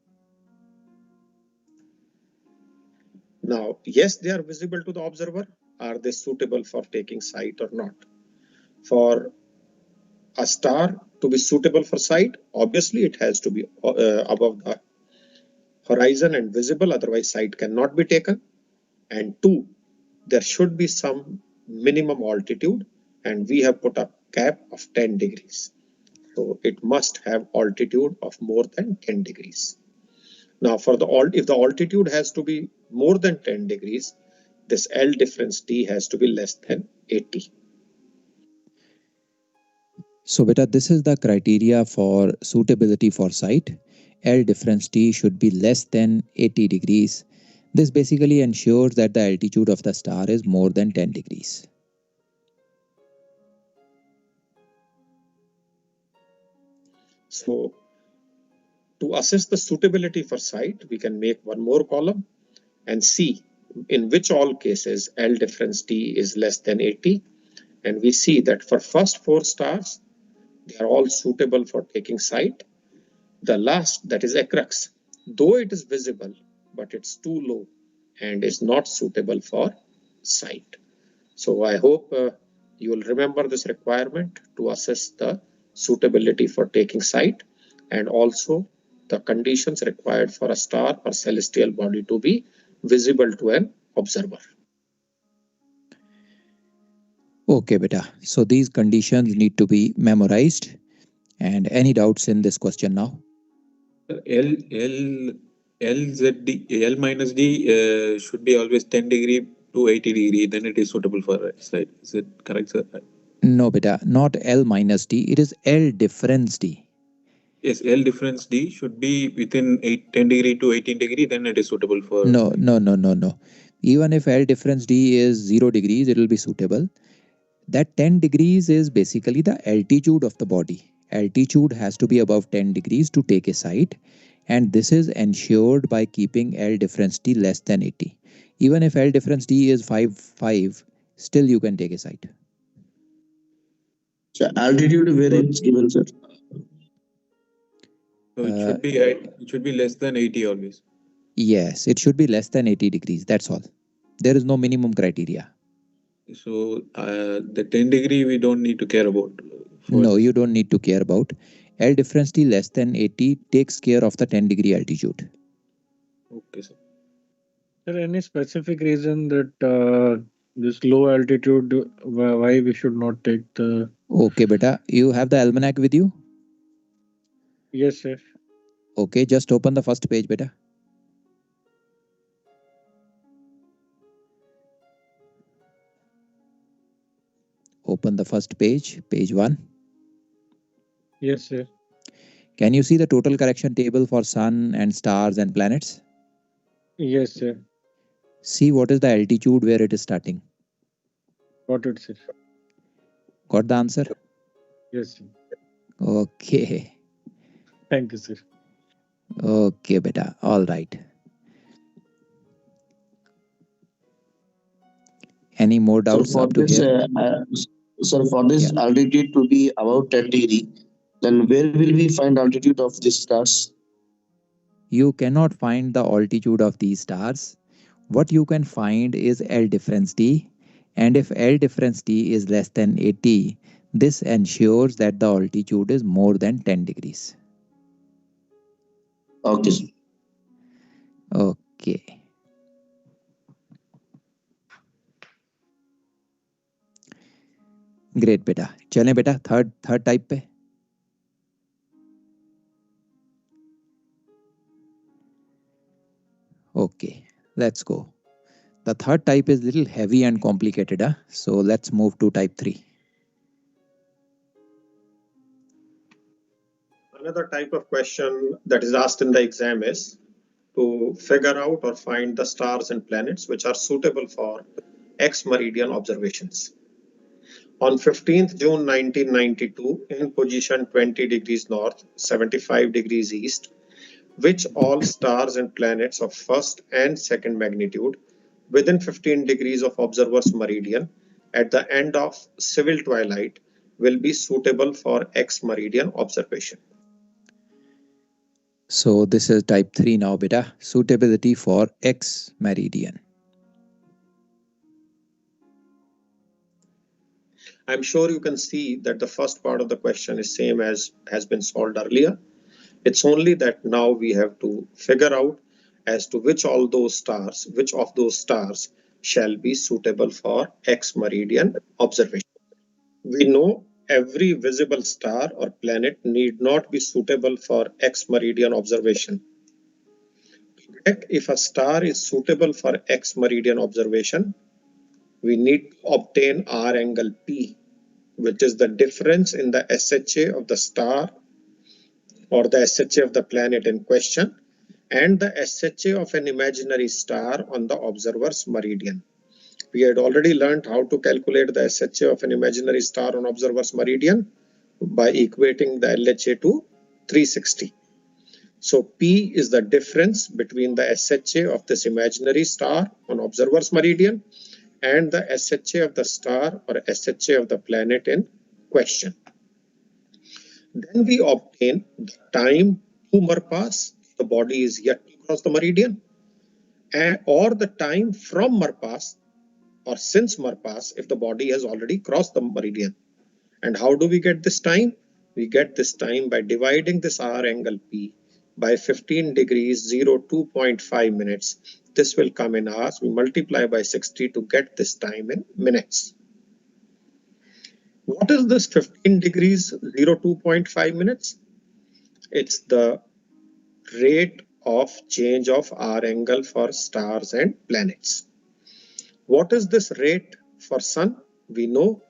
Now, yes, they are visible to the observer. Are they suitable for taking sight or not? For a star to be suitable for sight, obviously it has to be above the horizon and visible, otherwise sight cannot be taken. And 2, there should be some minimum altitude, and we have put a cap of 10 degrees. So it must have altitude of more than 10 degrees. Now, for if the altitude has to be more than 10 degrees, this L difference D has to be less than 80. So beta, this is the criteria for suitability for sight. L difference D should be less than 80 degrees. This basically ensures that the altitude of the star is more than 10 degrees. So to assess the suitability for sight, we can make one more column and see in which all cases L difference D is less than 80. And we see that for first 4 stars, they are all suitable for taking sight. The last, that is Acrux, though it is visible, but it's too low and is not suitable for sight. So I hope you will remember this requirement to assess the suitability for taking sight and also the conditions required for a star or celestial body to be visible to an observer. Okay, beta. So these conditions need to be memorized. And any doubts in this question now? L minus D should be always 10 degree to 80 degree, then it is suitable for sight. Is it correct, sir? No, beta, not L minus D. It is L difference D. Yes, L difference D should be within 10 degree to 18 degree, then it is suitable for... No. Even if L difference D is 0 degrees, it will be suitable. That 10 degrees is basically the altitude of the body. Altitude has to be above 10 degrees to take a site, and this is ensured by keeping L difference D less than 80. Even if L difference D is 5, still you can take a site. So altitude where it's given, sir? So it should be less than 80 always. Yes, it should be less than 80 degrees. That's all. There is no minimum criteria. So the 10 degree we don't need to care about. No, you don't need to care about. L difference T less than 80 takes care of the 10 degree altitude. Okay, sir. Is there any specific reason that this low altitude, why we should not take the... Okay, beta. You have the almanac with you? Yes, sir. Okay, just open the first page, beta. Open the first page, page 1. Yes, sir. Can you see the total correction table for sun and stars and planets? Yes, sir. See what is the altitude where it is starting. Got it, sir. Got the answer? Yes, sir. Okay. Thank you, sir. Okay, beta. All right. Any more doubts up to here? Sir, for this altitude to be above 10 degree, then where will we find altitude of these stars? You cannot find the altitude of these stars. What you can find is L difference D, and if L difference D is less than 80, this ensures that the altitude is more than 10 degrees. Okay. Okay. Great बेटा. चलें बेटा third type पे. Okay, let's go. The third type is little heavy and complicated, so let's move to type 3. Another type of question that is asked in the exam is to figure out or find the stars and planets which are suitable for Ex-Meridian observations. On 15th June 1992, in position 20 degrees north, 75 degrees east, which all stars and planets of first and second magnitude within 15 degrees of observer's meridian at the end of civil twilight will be suitable for Ex-Meridian observation. So this is type 3 now, beta. Suitability for Ex-Meridian. I'm sure you can see that the first part of the question is same as has been solved earlier. It's only that now we have to figure out as to which of those stars shall be suitable for Ex-Meridian observation. We know every visible star or planet need not be suitable for Ex-Meridian observation. To check if a star is suitable for Ex-Meridian observation, we need to obtain R angle P, which is the difference in the SHA of the star or the SHA of the planet in question and the SHA of an imaginary star on the observer's meridian. We had already learned how to calculate the SHA of an imaginary star on observer's meridian by equating the LHA to 360. So P is the difference between the SHA of this imaginary star on observer's meridian and the SHA of the star or SHA of the planet in question. Then we obtain the time to Marpas, the body is yet to cross the meridian, or the time from Marpas or since Marpas if the body has already crossed the meridian. And how do we get this time? We get this time by dividing this R angle P by 15 degrees 2.5 minutes. This will come in hours. We multiply by 60 to get this time in minutes. What is this 15 degrees 2.5 minutes? It's the rate of change of R angle for stars and planets. What is this rate for sun? We know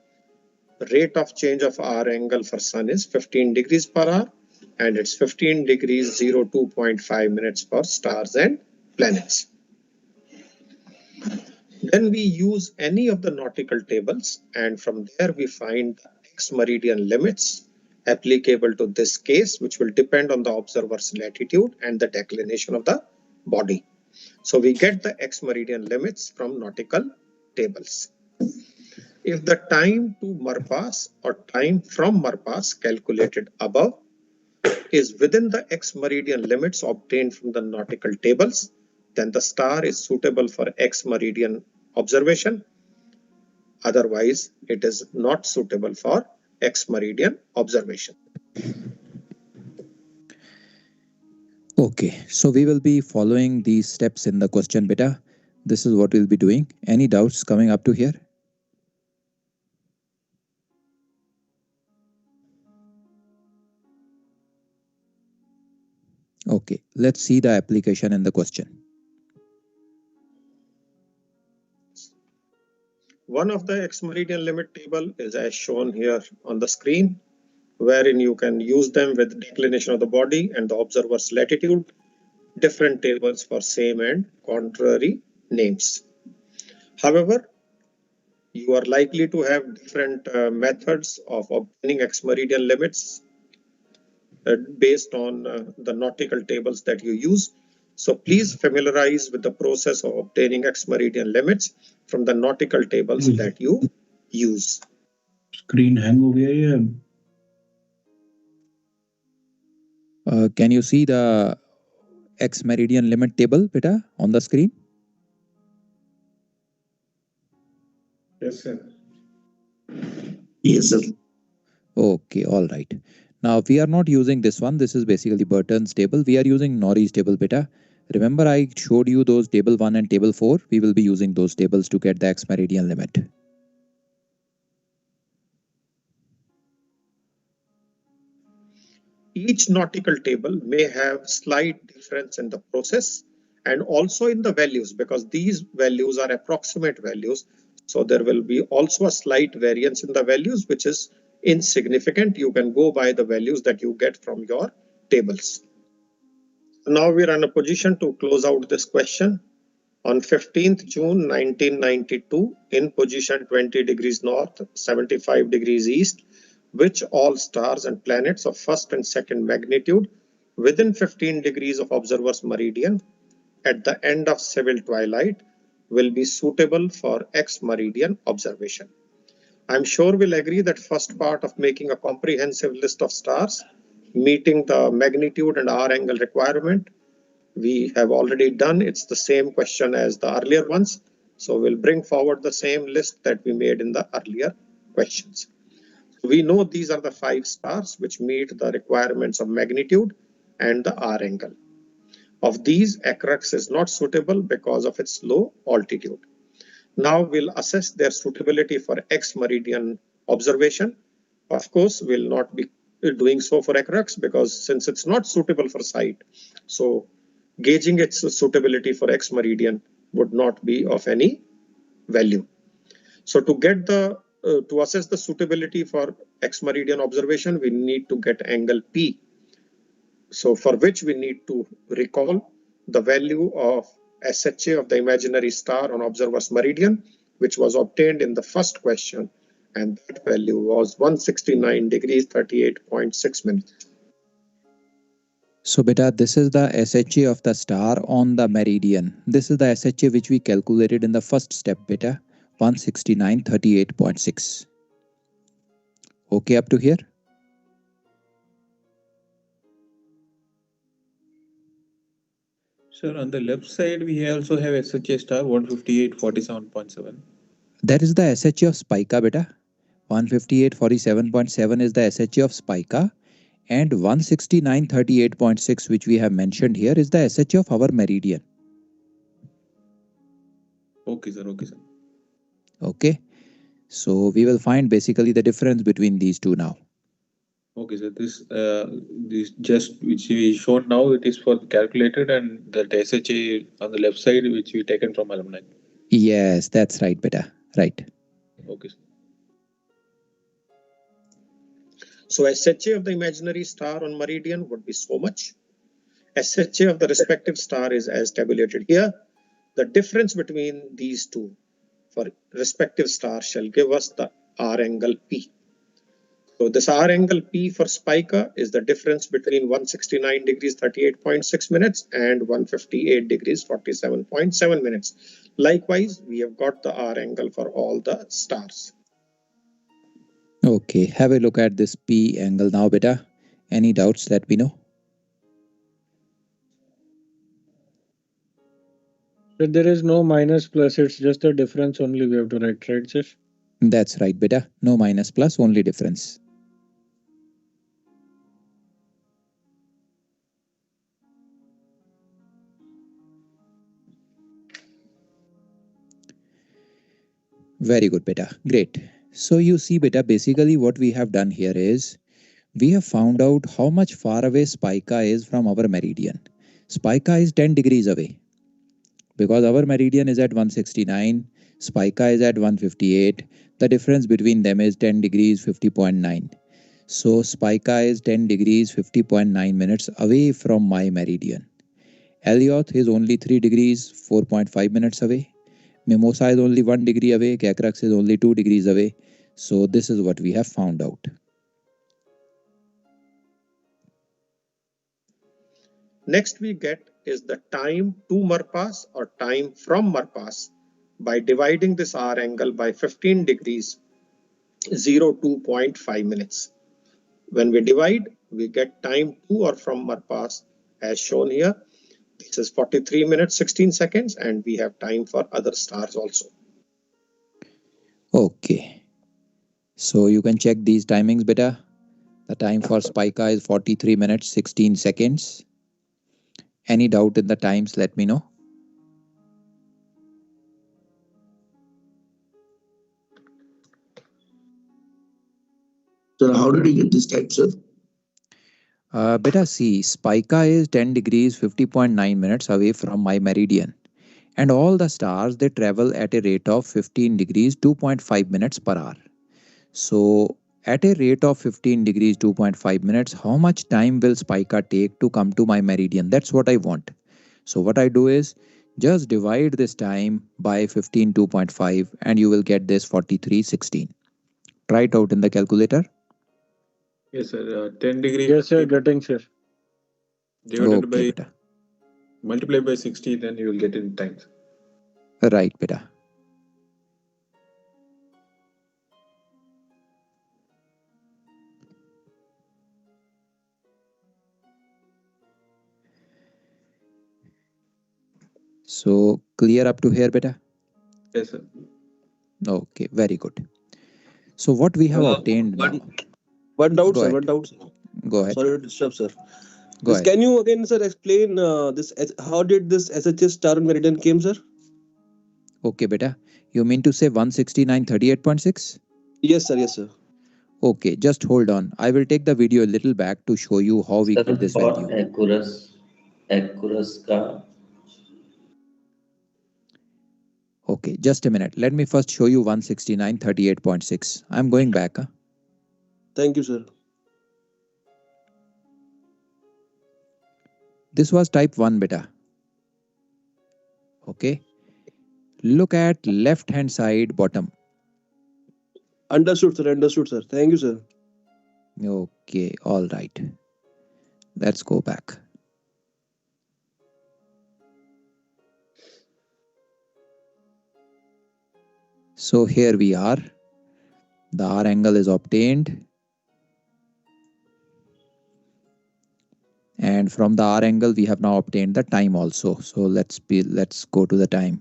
the rate of change of R angle for sun is 15 degrees per hour, and it's 15 degrees 2.5 minutes for stars and planets. Then we use any of the nautical tables, and from there we find the ex-meridian limits applicable to this case, which will depend on the observer's latitude and the declination of the body. So we get the ex-meridian limits from nautical tables. If the time to Marpas or time from Marpas calculated above is within the ex-meridian limits obtained from the nautical tables, then the star is suitable for ex-meridian observation. Otherwise, it is not suitable for ex-meridian observation. Okay, so we will be following these steps in the question beta. This is what we'll be doing. Any doubts coming up to here? Okay, let's see the application in the question. One of the ex-meridian limit table is as shown here on the screen, wherein you can use them with declination of the body and the observer's latitude, different tables for same and contrary names. However, you are likely to have different methods of obtaining ex-meridian limits based on the nautical tables that you use. So please familiarize with the process of obtaining ex-meridian limits from the nautical tables that you use. Screen hang ho gaya hai? Can you see the ex-meridian limit table beta on the screen? Yes, sir. Yes, sir. Okay, all right. Now we are not using this one. This is basically Burton's table. We are using Norrie's table beta. Remember I showed you those table 1 and table 4. We will be using those tables to get the ex-meridian limit. Each nautical table may have slight difference in the process and also in the values, because these values are approximate values. So there will be also a slight variance in the values, which is insignificant. You can go by the values that you get from your tables. Now we are in a position to close out this question. On 15th June 1992, in position 20 degrees north, 75 degrees east, which all stars and planets of first and second magnitude within 15 degrees of observer's meridian at the end of civil twilight will be suitable for ex-meridian observation. I'm sure we'll agree that first part of making a comprehensive list of stars meeting the magnitude and hour angle requirement we have already done. It's the same question as the earlier ones. So we'll bring forward the same list that we made in the earlier questions. We know these are the 5 stars which meet the requirements of magnitude and the hour angle. Of these, Acrux is not suitable because of its low altitude. Now we'll assess their suitability for ex-meridian observation. Of course, we'll not be doing so for Acrux because since it's not suitable for sight, so gauging its suitability for ex-meridian would not be of any value. So to get the to assess the suitability for ex-meridian observation, we need to get angle P. So for which we need to recall the value of SHA of the imaginary star on observer's meridian, which was obtained in the first question, and that value was 169 degrees 38.6 minutes. So beta, this is the SHA of the star on the meridian. This is the SHA which we calculated in the first step beta, 169.38.6. Okay up to here? Sir, on the left side, we also have SHA star 158.47.7. That is the SHA of Spica beta. 158.47.7 is the SHA of Spica. And 169.38.6 which we have mentioned here is the SHA of our meridian. Okay, sir. Okay, sir. Okay. So we will find basically the difference between these two now. Okay, sir. This just which we shown now, it is for calculated, and that SHA on the left side, which we taken from Almanac. Yes, that's right, beta. Right. Okay, sir. So SHA of the imaginary star on meridian would be so much. SHA of the respective star is as tabulated here. The difference between these two for respective stars shall give us the R angle P. So this R angle P for Spica is the difference between 169 degrees 38.6 minutes and 158 degrees 47.7 minutes. Likewise, we have got the R angle for all the stars. Okay, have a look at this P angle now, beta. Any doubts, let me know. So there is no minus plus, it's just a difference only we have to write, right, sir? That's right, beta. No minus plus, only difference. Very good, beta. Great. So you see, beta, basically what we have done here is we have found out how much far away Spica is from our meridian. Spica is 10 degrees away because our meridian is at 169, Spica is at 158. The difference between them is 10 degrees 50.9. So Spica is 10 degrees 50.9 minutes away from my meridian. Elliot is only 3 degrees 4.5 minutes away. Mimosa is only 1 degree away. Cacrax is only 2 degrees away. So this is what we have found out. Next we get is the time to Marpas or time from Marpas by dividing this R angle by 15 degrees 02.5 minutes. When we divide, we get time to or from Marpas as shown here. This is 43 minutes 16 seconds and we have time for other stars also. Okay. So you can check these timings, beta. The time for Spica is 43 minutes 16 seconds. Any doubt in the times, let me know. Sir, how did you get this time, sir? Beta, see, Spica is 10 degrees 50.9 minutes away from my meridian. And all the stars, they travel at a rate of 15 degrees 2.5 minutes per hour. So at a rate of 15 degrees 2.5 minutes, how much time will Spica take to come to my meridian? That's what I want. So what I do is just divide this time by 15 2.5 and you will get this 43:16. Try it out in the calculator. Yes, sir. 10 degrees. Yes, sir, getting, sir. Divided Okay, by, beta. multiply by 60, then you will get in times. Right, beta. So clear up to here, beta? Yes, sir. Okay, very good. So what we have obtained now. One doubt, Go sir. ahead. One doubt, sir. Go ahead. Sorry to disturb, sir. Go ahead. Can you again, sir, explain this? How did this SHS star and meridian came, sir? Okay, beta. You mean to say 169.38.6? Yes, sir. Yes, sir. Okay, just hold on. I will take the video a little back to show you how we get this value. Accurus का Okay, just a minute. Let me first show you 169.38.6. I'm going back. Thank you, sir. This was type 1 beta. Okay. Look at left hand side bottom. Understood, sir. Understood, sir. Thank you, sir. Okay, all right. Let's go back. So here we are. The R angle is obtained. And from the R angle, we have now obtained the time also. So let's go to the time.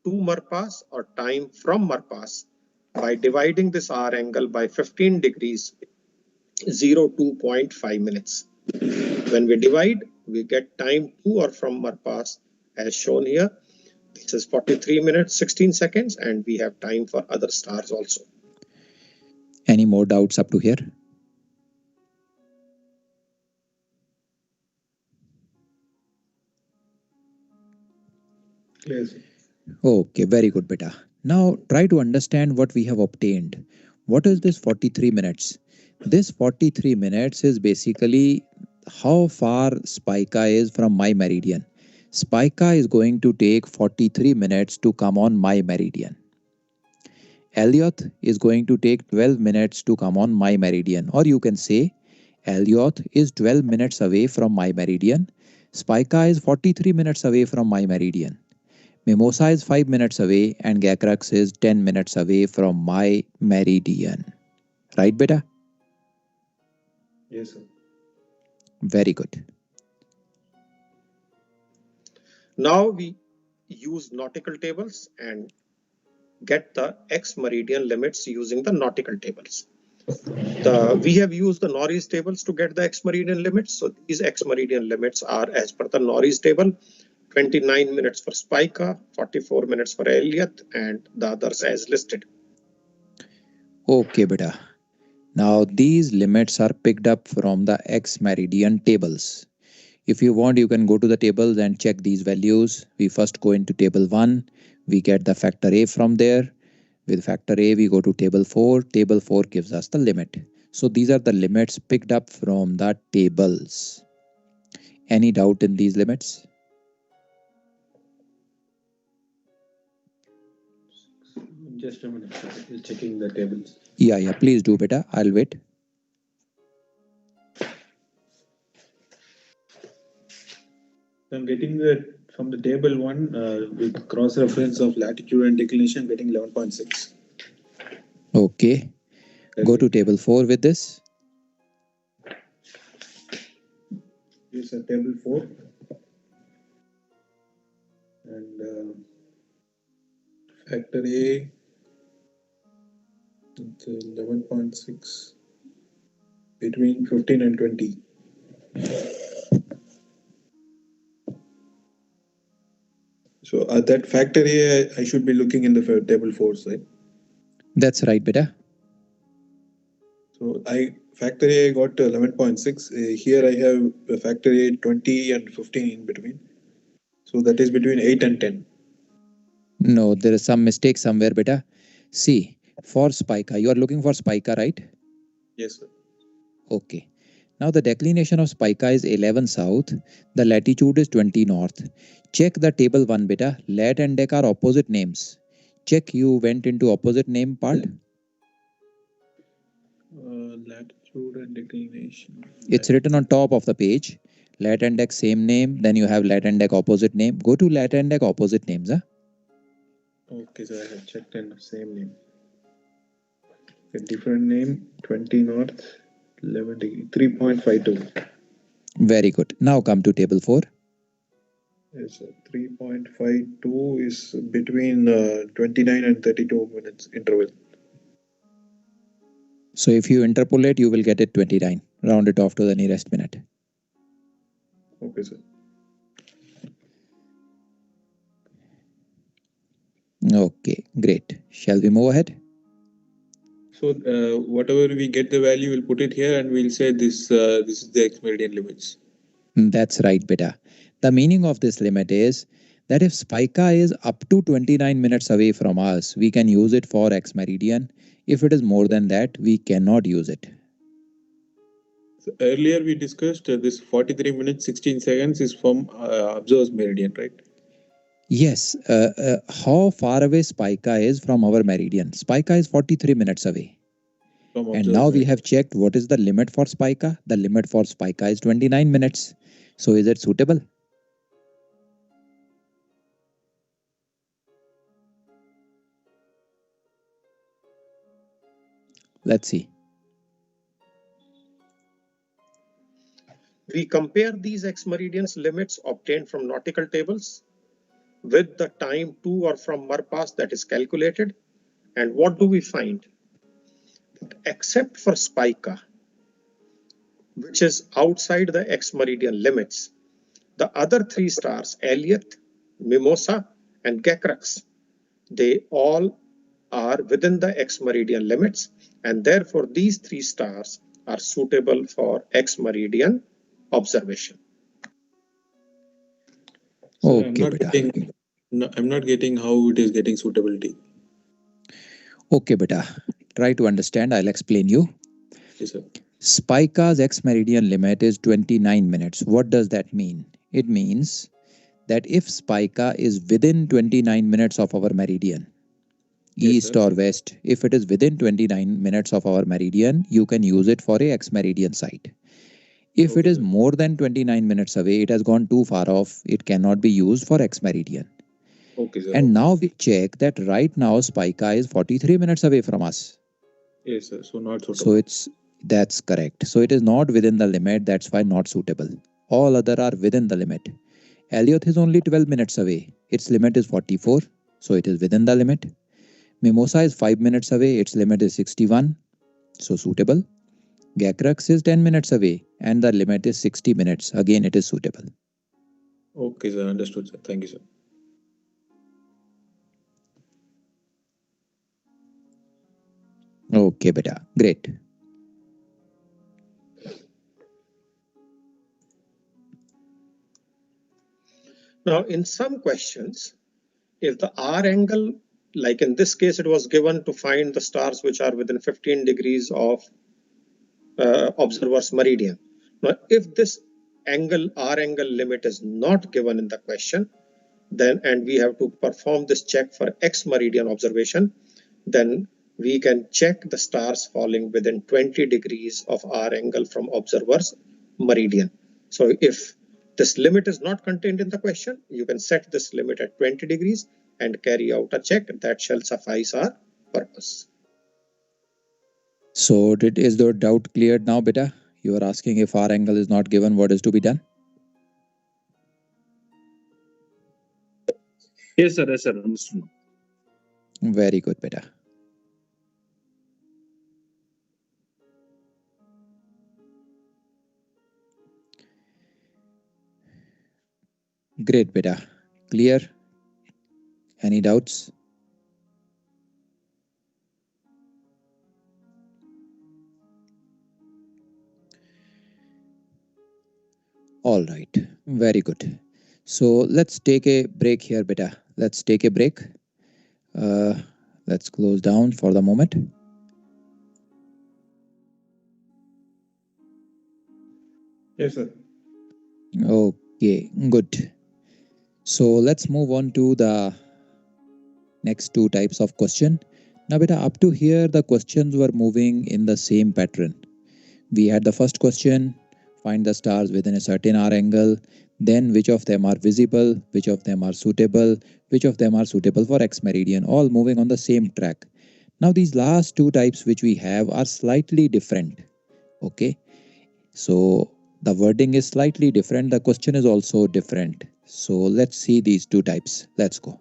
To Marpas or time from Marpas by dividing this R angle by 15 degrees 02.5 minutes. When we divide, we get time to or from Marpas as shown here. This is 43 minutes 16 seconds and we have time for other stars also. Any more doubts up to here? Yes. Okay, very good, beta. Now try to understand what we have obtained. What is this 43 minutes? This 43 minutes is basically how far Spica is from my meridian. Spica is going to take 43 minutes to come on my meridian. Elliot is going to take 12 minutes to come on my meridian, or you can say Elliot is 12 minutes away from my meridian. Spica is 43 minutes away from my meridian. Mimosa is 5 minutes away and Gakrax is 10 minutes away from my meridian. Right, beta? Yes, sir. Very good. Now we use nautical tables and get the Ex-Meridian limits using the nautical tables. We have used the Norris tables to get the Ex-Meridian limits. So these Ex-Meridian limits are as per the Norris table: 29 minutes for Spica, 44 minutes for Elliot, and the others as listed. Okay, beta. Now these limits are picked up from the Ex-Meridian tables. If you want, you can go to the tables and check these values. We first go into table 1. We get the factor A from there. With factor A, we go to table 4. Table 4 gives us the limit. So these are the limits picked up from the tables. Any doubt in these limits? Just a minute, sir. Just checking the tables. Yeah, please do, beta. I'll wait. I'm getting from the table 1 with cross reference of latitude and declination, getting 11.6. Okay. Go to table 4 with this. This is table 4. And factor A, it's 11.6 between 15 and 20. So that factor A, I should be looking in the table 4 side. That's right, beta. So factor A got 11.6. Here I have a factor A 20 and 15 in between. So that is between 8 and 10. No, there is some mistake somewhere, beta. See, for Spica, you are looking for Spica, right? Yes, sir. Okay. Now the declination of Spica is 11 south. The latitude is 20 north. Check the table 1, beta. Lat and dec are opposite names. Check you went into opposite name part. Latitude and declination. It's written on top of the page. Lat and dec same name. Then you have lat and dec opposite name. Go to lat and dec opposite names. Huh? Okay, so I have checked in the same name. A different name, 20 north, 11 degree, 3.52. Very good. Now come to table 4. Yes, sir. 3.52 is between 29 and 32 minutes interval. So if you interpolate, you will get it 29. Round it off to the nearest minute. Okay, sir. Okay, great. Shall we move ahead? So whatever we get the value, we'll put it here and we'll say this is the Ex-Meridian limits. That's right, beta. The meaning of this limit is that if Spica is up to 29 minutes away from us, we can use it for Ex-Meridian. If it is more than that, we cannot use it. So earlier we discussed this 43 minutes 16 seconds is from observed meridian, right? Yes. How far away Spica is from our meridian? Spica is 43 minutes away. And now we have checked what is the limit for Spica. The limit for Spica is 29 minutes. So is it suitable? Let's see. We compare these Ex-Meridian's limits obtained from nautical tables with the time to or from Marpas that is calculated. And what do we find? Except for Spica, which is outside the Ex-Meridian limits, the other 3 stars, Elliot, Mimosa, and Gekrax, they all are within the Ex-Meridian limits, and therefore these 3 stars are suitable for Ex-Meridian observation. So Okay, I'm not getting how it is getting suitability. Okay, beta. Try to understand. I'll explain you. Yes, sir. Spica's Ex-Meridian limit is 29 minutes. What does that mean? It means that if Spica is within 29 minutes of our meridian, east or west, if it is within 29 minutes of our meridian, you can use it for a Ex-Meridian site. If it is more than 29 minutes away, it has gone too far off, it cannot be used for Ex-Meridian. Okay, sir. And now we check that right now Spica is 43 minutes away from us. Yes, sir. So not So suitable. that's correct. So it is not within the limit, that's why not suitable. All other are within the limit. Elliot is only 12 minutes away. Its limit is 44, so it is within the limit. Mimosa is 5 minutes away, its limit is 61, so suitable. Gacrux is 10 minutes away and the limit is 60 minutes. Again, it is suitable. Okay, sir. Understood, sir. Thank you, sir. Okay, beta. Great. Now, in some questions, if the R angle, like in this case, it was given to find the stars which are within 15 degrees of observer's meridian. Now, if this angle, R angle limit is not given in the question, then, and we have to perform this check for Ex-Meridian observation, then we can check the stars falling within 20 degrees of R angle from observer's meridian. So if this limit is not contained in the question, you can set this limit at 20 degrees and carry out a check that shall suffice our purpose. So is the doubt cleared now, beta? You are asking if R angle is not given, what is to be done? Yes, sir. Yes, sir. Understood. Very good, beta. Great, beta. Clear? Any doubts? All right. Very good. So let's take a break here, beta. Let's take a break. Let's close down for the moment. Yes, sir. Okay, good. So let's move on to the next two types of question. Now, beta, up to here, the questions were moving in the same pattern. We had the first question, find the stars within a certain R angle, then which of them are visible, which of them are suitable, which of them are suitable for Ex-Meridian, all moving on the same track. Now, these last two types which we have are slightly different. Okay, so the wording is slightly different. The question is also different. So let's see these two types. Let's go.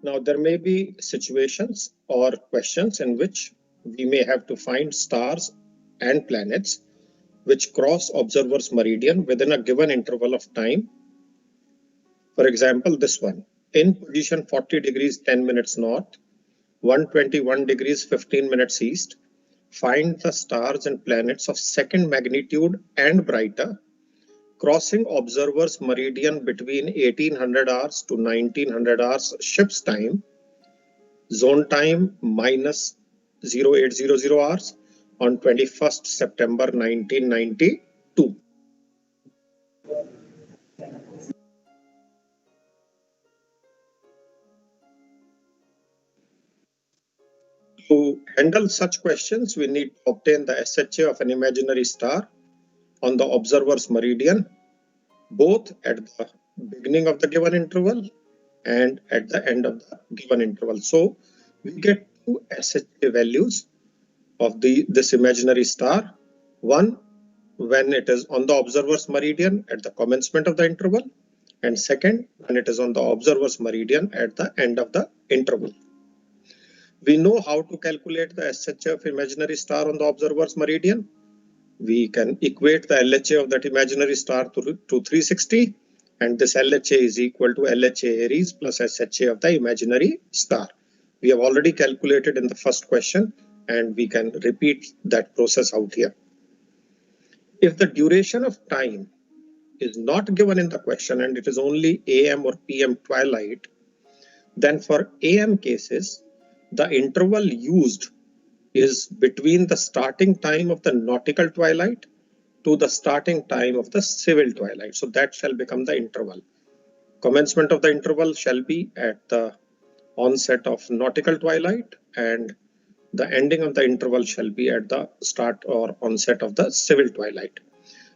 Now, there may be situations or questions in which we may have to find stars and planets which cross observer's meridian within a given interval of time. For example, this one, in position 40 degrees 10 minutes north, 121 degrees 15 minutes east, find the stars and planets of second magnitude and brighter crossing observer's meridian between 1800 hours to 1900 hours ship's time, zone time minus 0800 hours on 21st September 1992. To handle such questions, we need to obtain the SHA of an imaginary star on the observer's meridian, both at the beginning of the given interval and at the end of the given interval. So we get two SHA values of this imaginary star. One when it is on the observer's meridian at the commencement of the interval, and second when it is on the observer's meridian at the end of the interval. We know how to calculate the SHA of imaginary star on the observer's meridian. We can equate the LHA of that imaginary star to 360, and this LHA is equal to LHA Aries plus SHA of the imaginary star. We have already calculated in the first question, and we can repeat that process out here. If the duration of time is not given in the question and it is only AM or PM twilight, then for AM cases, the interval used is between the starting time of the nautical twilight to the starting time of the civil twilight. So that shall become the interval. Commencement of the interval shall be at the onset of nautical twilight and the ending of the interval shall be at the start or onset of the civil twilight.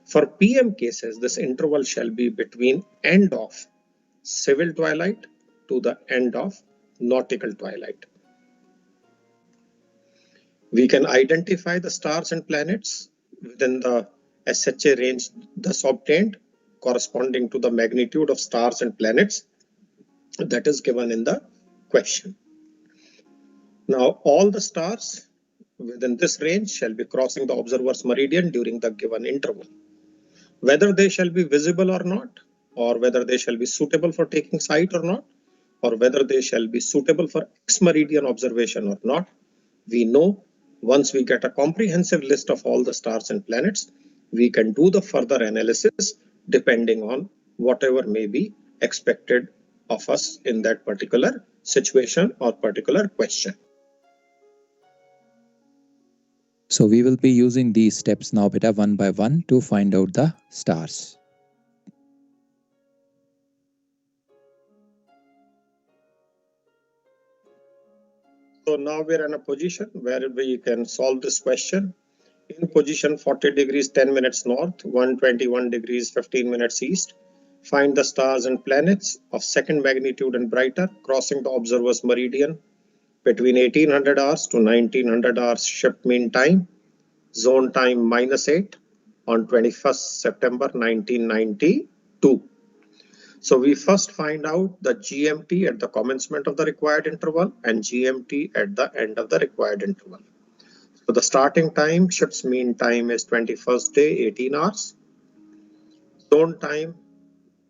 For PM cases, this interval shall be between end of civil twilight to the end of nautical twilight. We can identify the stars and planets within the SHA range thus obtained corresponding to the magnitude of stars and planets that is given in the question. Now, all the stars within this range shall be crossing the observer's meridian during the given interval. Whether they shall be visible or not, or whether they shall be suitable for taking sight or not, or whether they shall be suitable for ex-meridian observation or not, we know once we get a comprehensive list of all the stars and planets, we can do the further analysis depending on whatever may be expected of us in that particular situation or particular question. So we will be using these steps now beta one by one to find out the stars. So now we're in a position where we can solve this question. In position 40 degrees 10 minutes north, 121 degrees 15 minutes east, find the stars and planets of second magnitude and brighter crossing the observer's meridian between 1800 hours to 1900 hours shift mean time, zone time -8 on 21st September 1992. So we first find out the GMT at the commencement of the required interval and GMT at the end of the required interval. So the starting time, ship's mean time is 21st day, 18 hours. Zone time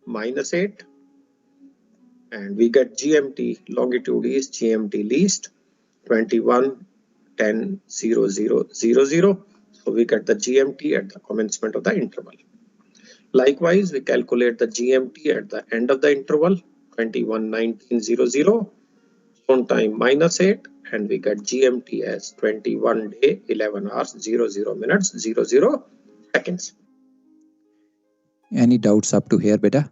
-8. And we get GMT, longitude is GMT least, 21, 10, 0, 0, 0, 0. So we get the GMT at the commencement of the interval. Likewise, we calculate the GMT at the end of the interval, 21, 19, 0, 0. Zone time -8. And we get GMT as 21 day, 11 hours, 0, 0 minutes, 0, 0 seconds. Any doubts up to here, beta?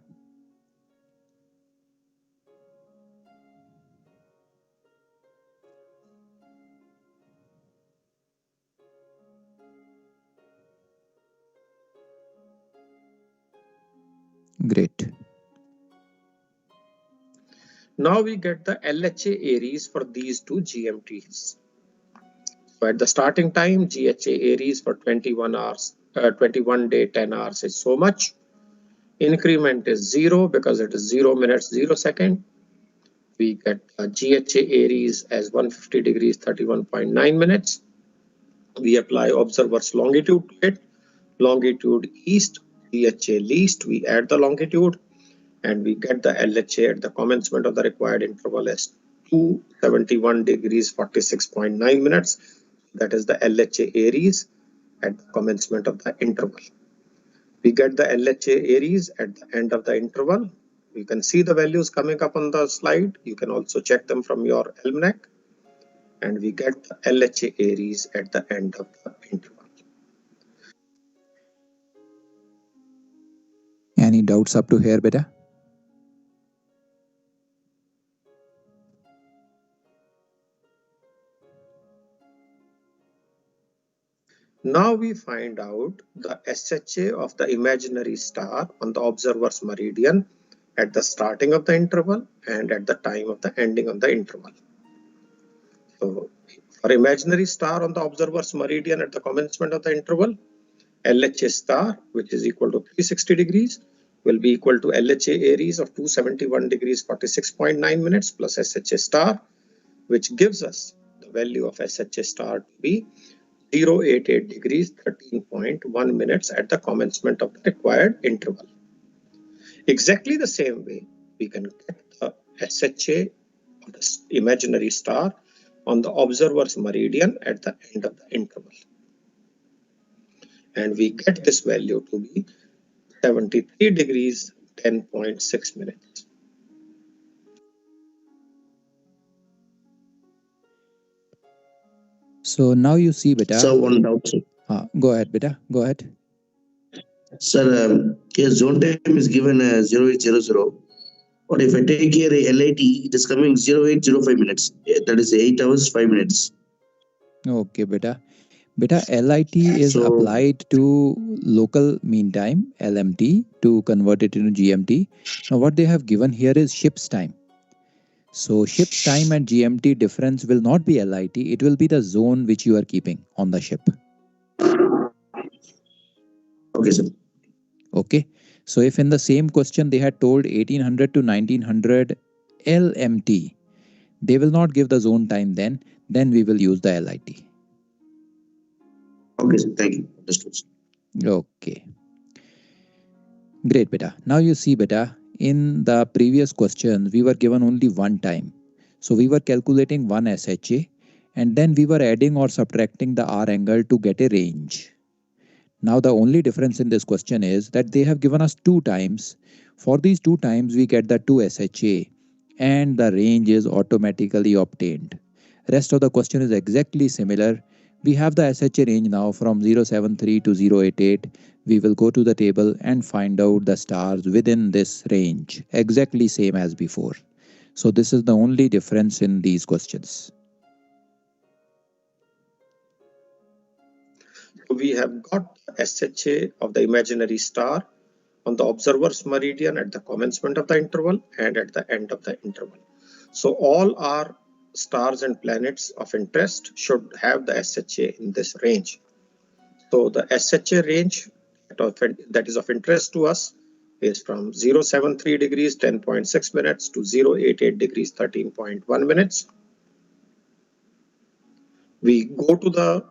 Great. Now we get the LHA Aries for these two GMTs. So at the starting time, GHA Aries for 21 hours, 21 day, 10 hours is so much. Increment is 0 because it is 0 minutes, 0 second. We get GHA Aries as 150 degrees, 31.9 minutes. We apply observer's longitude to it. Longitude east, GHA least, we add the longitude and we get the LHA at the commencement of the required interval as 271 degrees, 46.9 minutes. That is the LHA Aries at the commencement of the interval. We get the LHA Aries at the end of the interval. You can see the values coming up on the slide. You can also check them from your almanac. And we get the LHA Aries at the end of the interval. Any doubts up to here, beta? Now we find out the SHA of the imaginary star on the observer's meridian at the starting of the interval and at the time of the ending of the interval. So for imaginary star on the observer's meridian at the commencement of the interval, LHA star, which is equal to 360 degrees, will be equal to LHA Aries of 271 degrees 46.9 minutes plus SHA star, which gives us the value of SHA star to be 088 degrees 13.1 minutes at the commencement of the required interval. Exactly the same way, we can get the SHA of the imaginary star on the observer's meridian at the end of the interval. And we get this value to be 73 degrees 10.6 minutes. So now you see, beta. So one doubt, sir. Go ahead, beta. Go ahead. Sir, here zone time is given 0800. But if I take here a LIT, it is coming 0805 minutes. That is 8 hours 5 minutes. Okay, beta. Beta, LIT is So- applied to local mean time, LMT, to convert it into GMT. Now what they have given here is ship's time. So ship's time and GMT difference will not be LIT, it will be the zone which you are keeping on the ship. Okay, sir. Okay. So if in the same question they had told 1800 to 1900 LMT, they will not give the zone time then we will use the LIT. Okay, sir. Thank you. Understood, sir. Okay. Great, beta. Now you see, beta, in the previous question, we were given only one time. So we were calculating one SHA and then we were adding or subtracting the R angle to get a range. Now the only difference in this question is that they have given us 2 times. For these 2 times, we get the 2 SHA and the range is automatically obtained. Rest of the question is exactly similar. We have the SHA range now from 073 to 088. We will go to the table and find out the stars within this range, exactly same as before. So this is the only difference in these questions. We have got the SHA of the imaginary star on the observer's meridian at the commencement of the interval and at the end of the interval. So all our stars and planets of interest should have the SHA in this range. So the SHA range that is of interest to us is from 073 degrees 10.6 minutes to 088 degrees 13.1 minutes. We go to the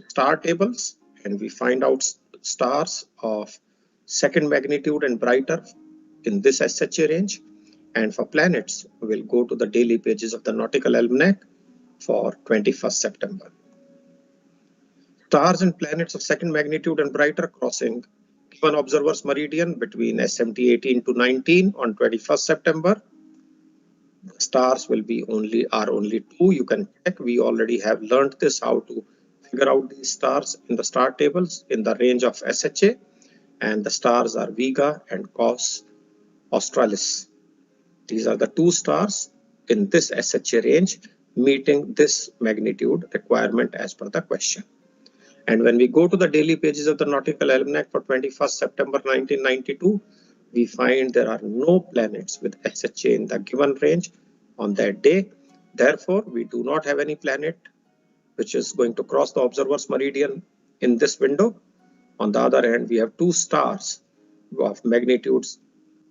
star tables and we find out stars of second magnitude and brighter in this SHA range. And for planets, we'll go to the daily pages of the Nautical Almanac for 21st September. Stars and planets of second magnitude and brighter crossing given observer's meridian between SMT 18 to 19 on 21st September. The stars will be only 2. You can check. We already have learned this, how to figure out these stars in the star tables in the range of SHA. And the stars are Vega and Cos Australis. These are the 2 stars in this SHA range meeting this magnitude requirement as per the question. And when we go to the daily pages of the Nautical Almanac for 21st September 1992, we find there are no planets with SHA in the given range on that day. Therefore, we do not have any planet which is going to cross the observer's meridian in this window. On the other hand, we have 2 stars of magnitudes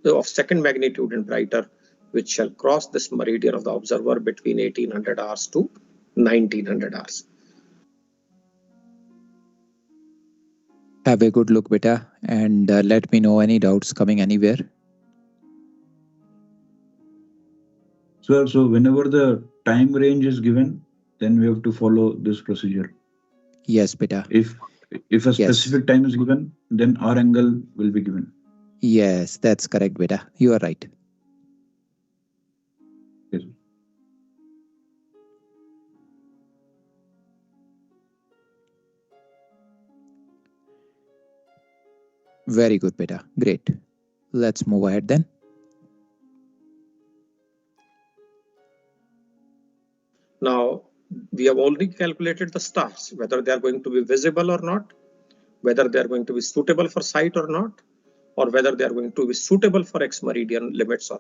of second magnitude and brighter, which shall cross this meridian of the observer between 1800 hours to 1900 hours. Have a good look, beta, and let me know any doubts coming anywhere. Sir, so whenever the time range is given, then we have to follow this procedure. Yes, beta. If a specific time is given, then R angle will be given. Yes, that's correct, beta. You are right. Yes. Very good, beta. Great. Let's move ahead then. Now, we have already calculated the stars, whether they are going to be visible or not, whether they are going to be suitable for sight or not, or whether they are going to be suitable for Ex-Meridian limits or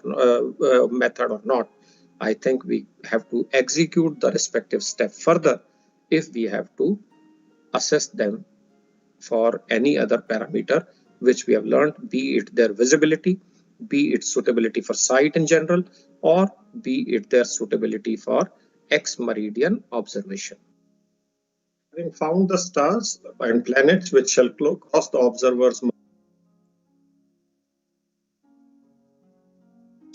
method or not. I think we have to execute the respective step further if we have to assess them for any other parameter which we have learned, be it their visibility, be it suitability for sight in general, or be it their suitability for Ex-Meridian observation. Having found the stars and planets which shall cross the observer's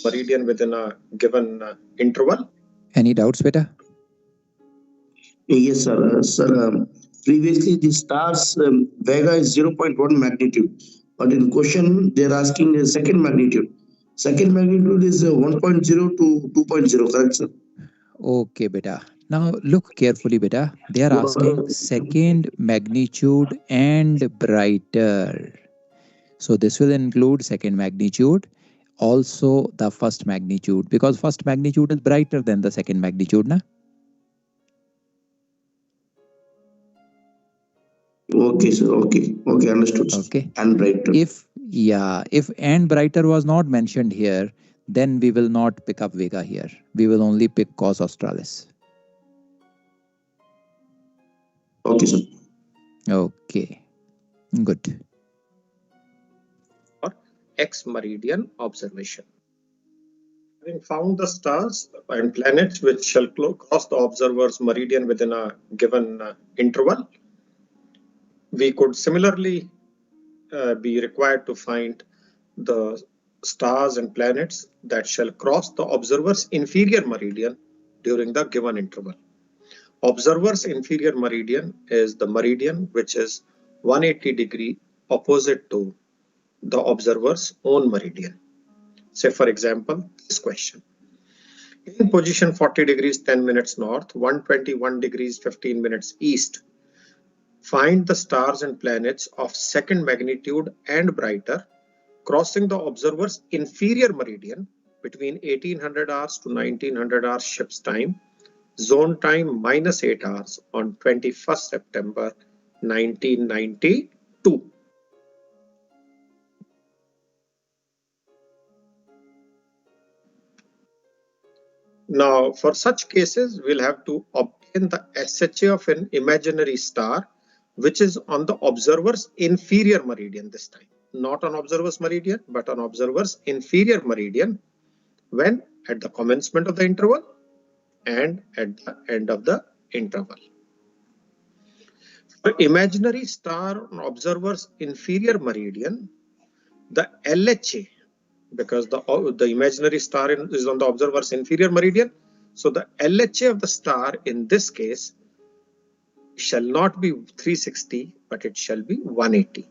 meridian within a given interval. Any doubts, beta? Yes, sir. Previously, the stars Vega is 0.1 magnitude, But in question, they're asking a second magnitude. Second magnitude is 1.0 to 2.0, correct, sir? Okay, beta. Now look carefully, beta. They are asking second magnitude and brighter. So this will include second magnitude, also the first magnitude, because first magnitude is brighter than the second magnitude, na? Okay, sir. Okay. Okay, understood, sir. Okay. And brighter. If and brighter was not mentioned here, then we will not pick up Vega here. We will only pick cos australis. Okay, sir. Okay, good. Or Ex-Meridian observation. Having found the stars and planets which shall cross the observer's meridian within a given interval, we could similarly be required to find the stars and planets that shall cross the observer's inferior meridian during the given interval. Observer's inferior meridian is the meridian which is 180 degree opposite to the observer's own meridian. Say, for example, this question. In position 40 degrees 10 minutes north, 121 degrees 15 minutes east, find the stars and planets of second magnitude and brighter crossing the observer's inferior meridian between 1800 hours to 1900 hours ship's time, zone time -8 hours on 21st September 1992. Now, for such cases, we'll have to obtain the SHA of an imaginary star, which is on the observer's inferior meridian this time. Not on observer's meridian, but on observer's inferior meridian, when at the commencement of the interval and at the end of the interval. For imaginary star on observer's inferior meridian, the LHA, because the imaginary star is on the observer's inferior meridian, so the LHA of the star in this case shall not be 360, but it shall be 180.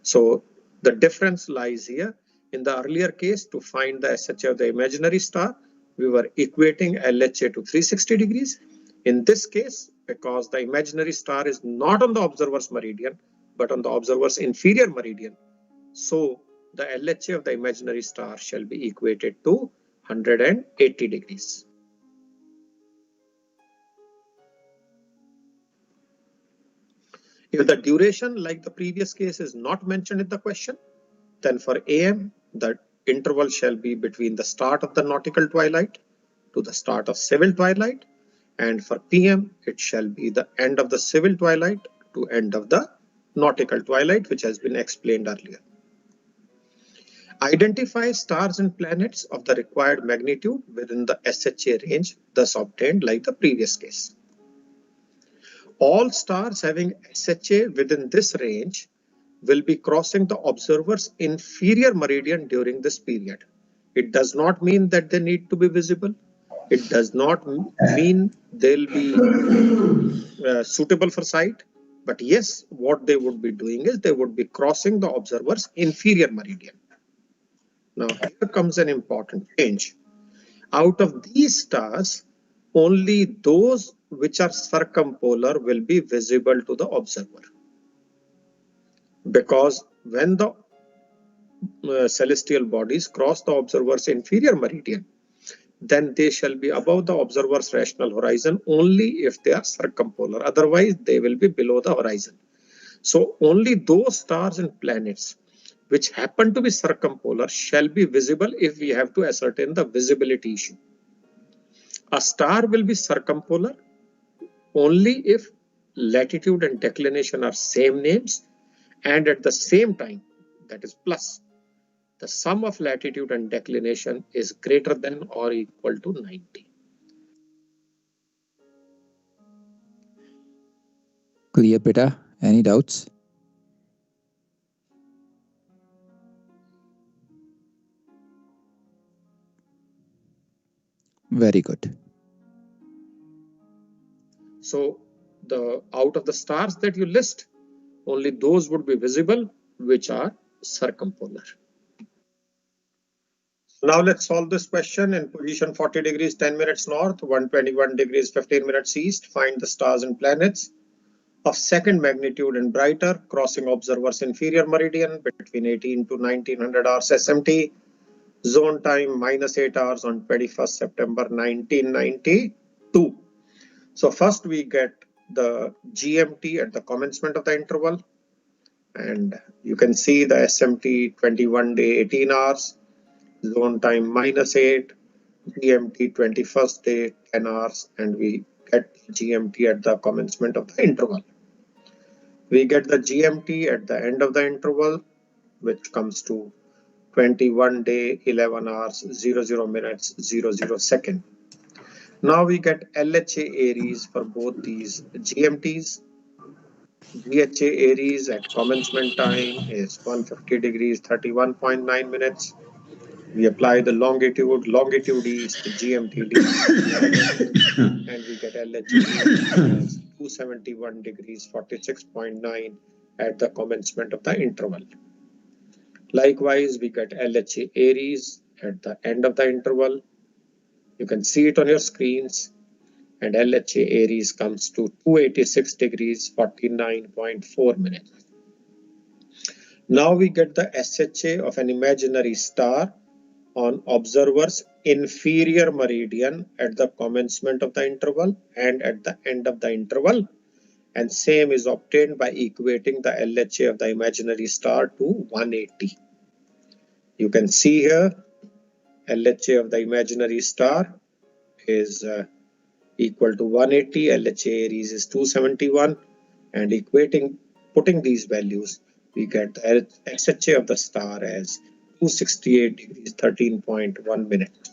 So the difference lies here. In the earlier case, to find the SHA of the imaginary star, we were equating LHA to 360 degrees. In this case, because the imaginary star is not on the observer's meridian, but on the observer's inferior meridian, so the LHA of the imaginary star shall be equated to 180 degrees. If the duration, like the previous case, is not mentioned in the question, then for AM, the interval shall be between the start of the nautical twilight to the start of civil twilight, and for PM, it shall be the end of the civil twilight to end of the nautical twilight, which has been explained earlier. Identify stars and planets of the required magnitude within the SHA range, thus obtained like the previous case. All stars having SHA within this range will be crossing the observer's inferior meridian during this period. It does not mean that they need to be visible. It does not mean they'll be suitable for sight. But yes, what they would be doing is they would be crossing the observer's inferior meridian. Now, here comes an important change. Out of these stars, only those which are circumpolar will be visible to the observer. Because when the celestial bodies cross the observer's inferior meridian, then they shall be above the observer's rational horizon only if they are circumpolar. Otherwise, they will be below the horizon. So only those stars and planets which happen to be circumpolar shall be visible if we have to ascertain the visibility issue. A star will be circumpolar only if latitude and declination are same names, and at the same time, that is plus, the sum of latitude and declination is greater than or equal to 90. Clear, beta? Any doubts? Very good. So out of the stars that you list, only those would be visible which are circumpolar. Now let's solve this question. In position 40 degrees 10 minutes north, 121 degrees 15 minutes east, find the stars and planets of second magnitude and brighter crossing observer's inferior meridian between 18 to 1900 hours SMT, zone time -8 hours on 21st September 1992. So first we get the GMT at the commencement of the interval, and you can see the SMT 21 day 18 hours, zone time -8, GMT 21st day 10 hours, and we get GMT at the commencement of the interval. We get the GMT at the end of the interval, which comes to 21 day 11 hours 00 minutes 00 second. Now we get LHA Aries for both these GMTs. GHA Aries at commencement time is 150 degrees 31.9 minutes. We apply the longitude east, GMT and we get LHA as 271 degrees 46.9 at the commencement of the interval. Likewise, we get LHA Aries at the end of the interval. You can see it on your screens, and LHA Aries comes to 286 degrees 49.4 minutes. Now we get the SHA of an imaginary star on observer's inferior meridian at the commencement of the interval and at the end of the interval, and same is obtained by equating the LHA of the imaginary star to 180. You can see here LHA of the imaginary star is equal to 180, LHA Aries is 271, and putting these values, we get the SHA of the star as 268 degrees 13.1 minutes.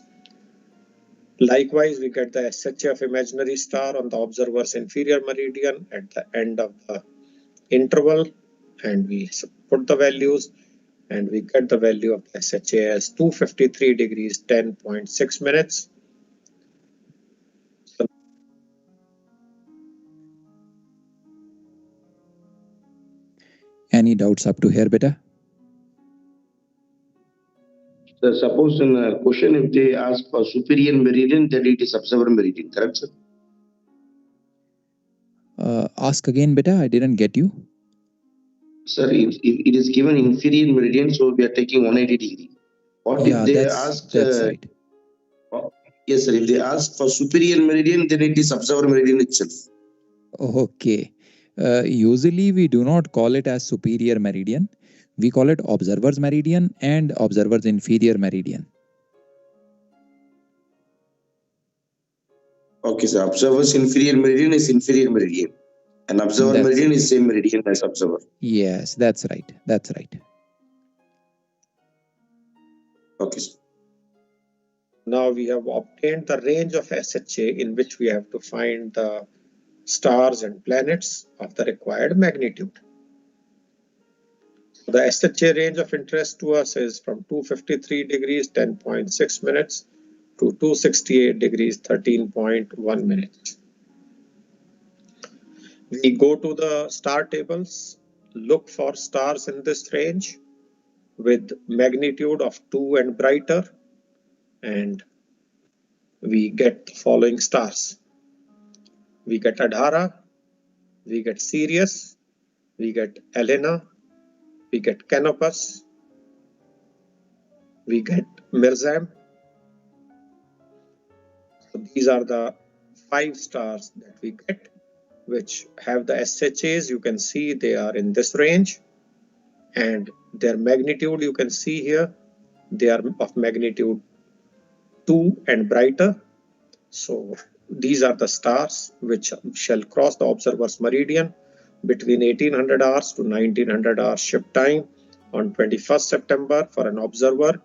Likewise, we get the SHA of imaginary star on the observer's inferior meridian at the end of the interval, and we put the values, and we get the value of the SHA as 253 degrees 10.6 minutes. Any doubts up to here, beta? So suppose in a question, if they ask for superior meridian, then it is observer meridian, correct, sir? Ask again, beta. I didn't get you. Sir, if it is given inferior meridian, so we are taking 180 degree. What Yeah, if they that's ask? right. Yes, sir. If they ask for superior meridian, then it is observer meridian itself. Okay. Usually we do not call it as superior meridian. We call it observer's meridian and observer's inferior meridian. Okay, sir. Observer's inferior meridian is inferior meridian, and observer meridian is same meridian as observer. Yes, that's right. That's right. Okay, sir. Now we have obtained the range of SHA in which we have to find the stars and planets of the required magnitude. The SHA range of interest to us is from 253 degrees 10.6 minutes to 268 degrees 13.1 minutes. We go to the star tables, look for stars in this range with magnitude of 2 and brighter, and we get the following stars. We get Adhara, we get Sirius, we get Elena, we get Canopus, we get Mirzam. So these are the 5 stars that we get, which have the SHAs. You can see they are in this range, and their magnitude you can see here, they are of magnitude 2 and brighter. So these are the stars which shall cross the observer's meridian between 1800 hours to 1900 hours ship time on 21st September for an observer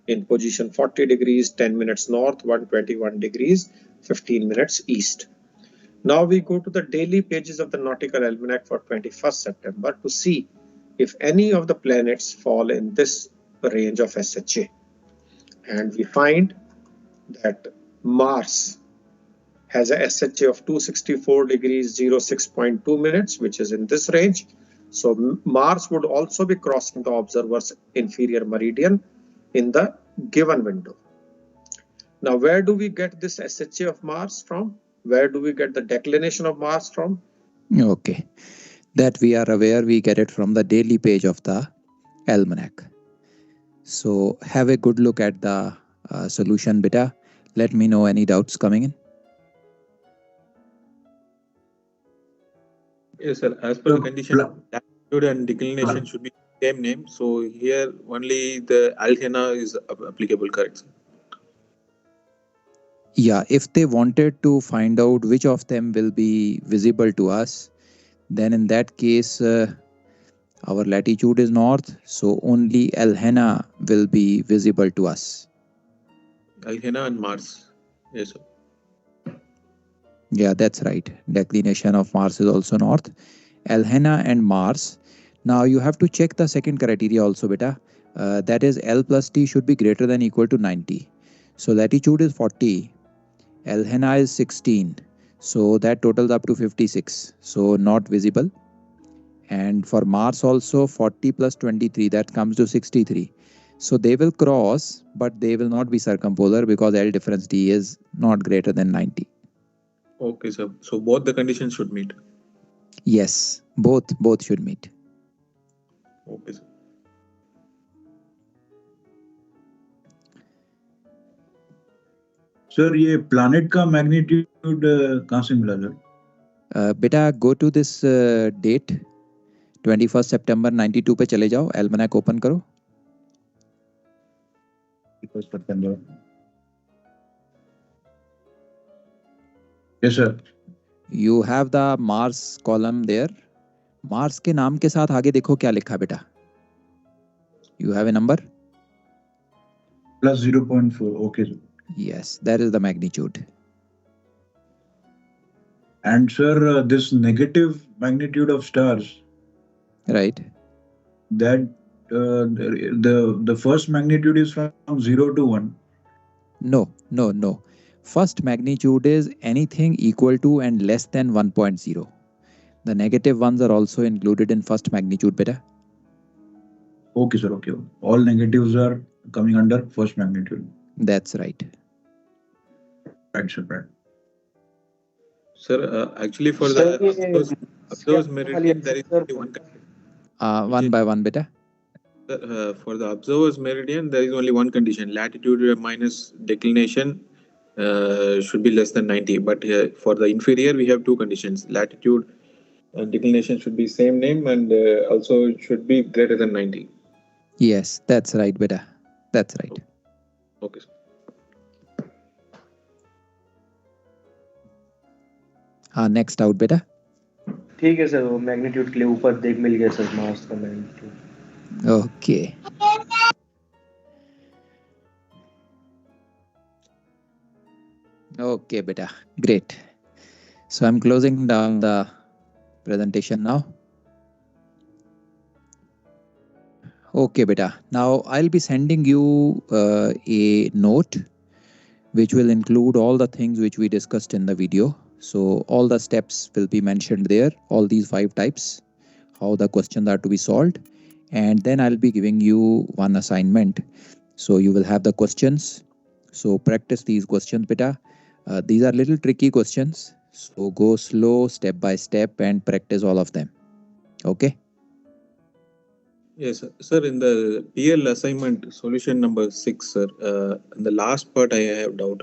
in position 40 degrees 10 minutes north, 121 degrees 15 minutes east. Now we go to the daily pages of the Nautical Almanac for 21st September to see if any of the planets fall in this range of SHA. And we find that Mars has a SHA of 264 degrees 06.2 minutes, which is in this range. So Mars would also be crossing the observer's inferior meridian in the given window. Now, where do we get this SHA of Mars from? Where do we get the declination of Mars from? Okay, that we are aware, we get it from the daily page of the almanac. So have a good look at the solution, beta. Let me know any doubts coming in. Yes, sir. As per the condition, latitude and declination should be same name. So here only the alhena is applicable, correct, sir? Yeah, if they wanted to find out which of them will be visible to us, then in that case, our latitude is north, so only alhena will be visible to us. Alhena and Mars. Yes, sir. Yeah, that's right. Declination of Mars is also north. Alhena and Mars. Now you have to check the second criteria also, beta. That is L plus T should be greater than equal to 90. So latitude is 40. Alhena is 16. So that totals up to 56. So not visible. And for Mars also 40 plus 23, that comes to 63. So they will cross, but they will not be circumpolar because L difference D is not greater than 90. Okay, sir. So both the conditions should meet. Yes, both should meet. Okay, sir. Sir ये planet का magnitude कहाँ से मिला sir? बेटा go to this date 21 सितंबर 92 पे चले जाओ, एल्मैनाक open करो. 21 सितंबर. Yes sir. You have the Mars column there. Mars के नाम के साथ आगे देखो क्या लिखा बेटा. You have a number? Plus 0.4. Okay sir. Yes, that is the magnitude. And sir, this negative magnitude of stars. Right. That the first magnitude is from 0 to 1. No. First magnitude is anything equal to and less than 1.0. The negative ones are also included in first magnitude, beta. Okay, sir. Okay. All negatives are coming under first magnitude. That's right. Right, sir. Right. Sir, actually for the observer's meridian, there is only one condition. One by one, beta. For the observer's meridian, there is only one condition. Latitude minus declination should be less than 90. But for the inferior, we have two conditions. Latitude and declination should be same name, and also it should be greater than 90. Yes, that's right, beta. That's right. Okay, sir. Next out, beta. ठीक है sir, वो magnitude के लिए ऊपर देख मिल गया sir, Mars का magnitude. Okay. Okay, beta. Great. So I'm closing down the presentation now. Okay, beta. Now I'll be sending you a note which will include all the things which we discussed in the video. So all the steps will be mentioned there, all these 5 types, how the questions are to be solved. And then I'll be giving you one assignment. So you will have the questions. So practice these questions, beta. These are little tricky questions. So go slow, step by step, and practice all of them. Okay? Yes, sir. Sir, in the PL assignment, solution number 6, sir, in the last part I have doubt,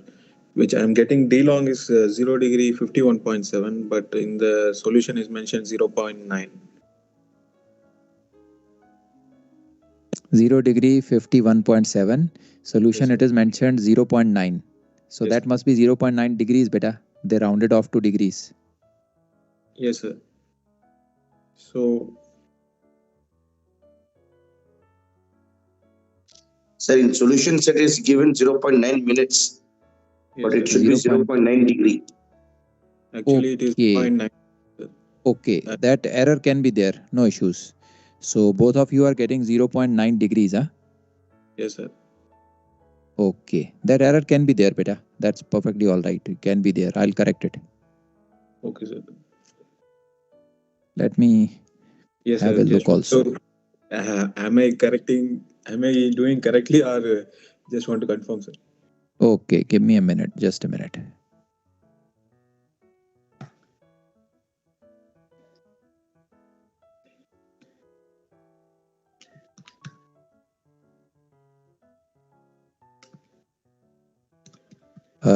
which I am getting D long is 0 degree 51.7, but in the solution is mentioned 0.9. 0 degree 51.7. Solution, yes, it is mentioned 0.9. So yes, that must be 0.9 degrees, beta. They rounded off to degrees. Yes, sir. So, sir, in solution set is given 0.9 minutes, yes, but it should be 0.9 degree. Actually, it is 0.9. Okay, that error can be there. No issues. So both of you are getting 0.9 degrees, huh? Yes, sir. Okay, that error can be there, beta. That's perfectly all right. It can be there. I'll correct it. Okay, sir. Let me Yes, Have sir. a look also. So, am I correcting? Am I doing correctly, or just want to confirm, sir? Okay, give me a minute, just a minute.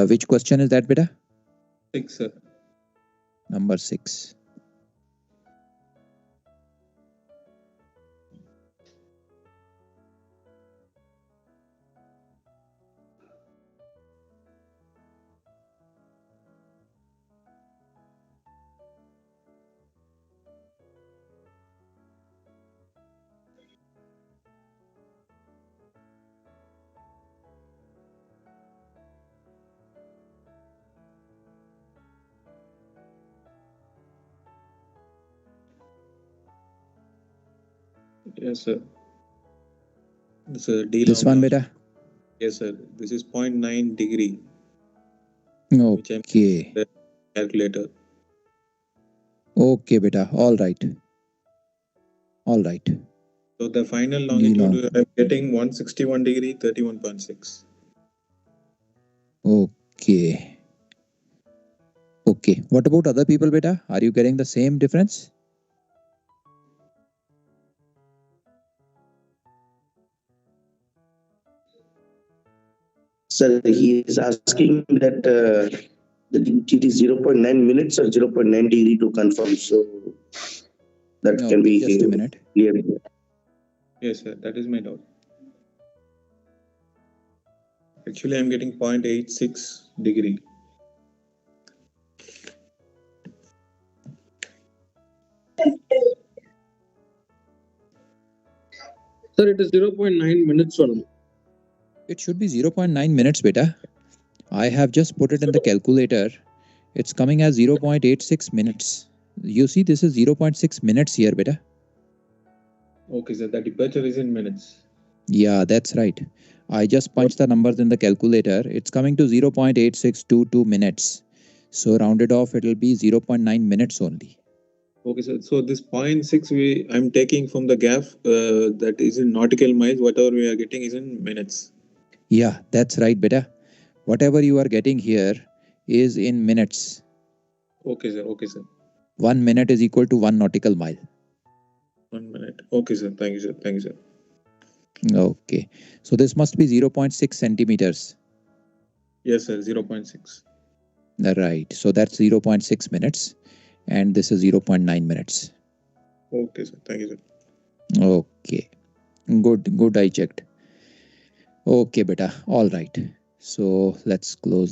Which question is that, beta? 6, sir. Number 6. Yes, sir. This is D This one, beta? Yes, sir. This is 0.9 degree, which I'm Okay. the calculator. Okay, beta. All right. All right. So the final D longitude I'm getting 161 degree 31.6. Okay. Okay. What about other people, beta? Are you getting the same difference? Sir, he is asking that it is 0.9 minutes or 0.9 degree to confirm. So that can Okay, be just a minute. clear. Yes, sir. That is my doubt. Actually, I'm getting 0.86 degree. Sir, it is 0.9 minutes only. It should be 0.9 minutes, beta. I have just put it in the calculator. It's coming as 0.86 minutes. You see, this is 0.6 minutes here, beta. Okay, sir. The departure is in minutes. Yeah, that's right. I just punched the numbers in the calculator. It's coming to 0.8622 minutes. So rounded off, it will be 0.9 minutes only. Okay, sir. So this 0.6 I'm taking from the gap that is in nautical miles. Whatever we are getting is in minutes. Yeah, that's right, beta. Whatever you are getting here is in minutes. Okay, sir. Okay, sir. 1 minute is equal to 1 nautical mile. 1 minute. Okay, sir. Thank you, sir. Thank you, sir. Okay. So this must be 0.6 centimeters. Yes, sir. 0.6. Right. So that's 0.6 minutes. And this is 0.9 minutes. Okay, sir. Thank you, sir. Okay. Good. I checked. Okay, beta. All right. So let's close this.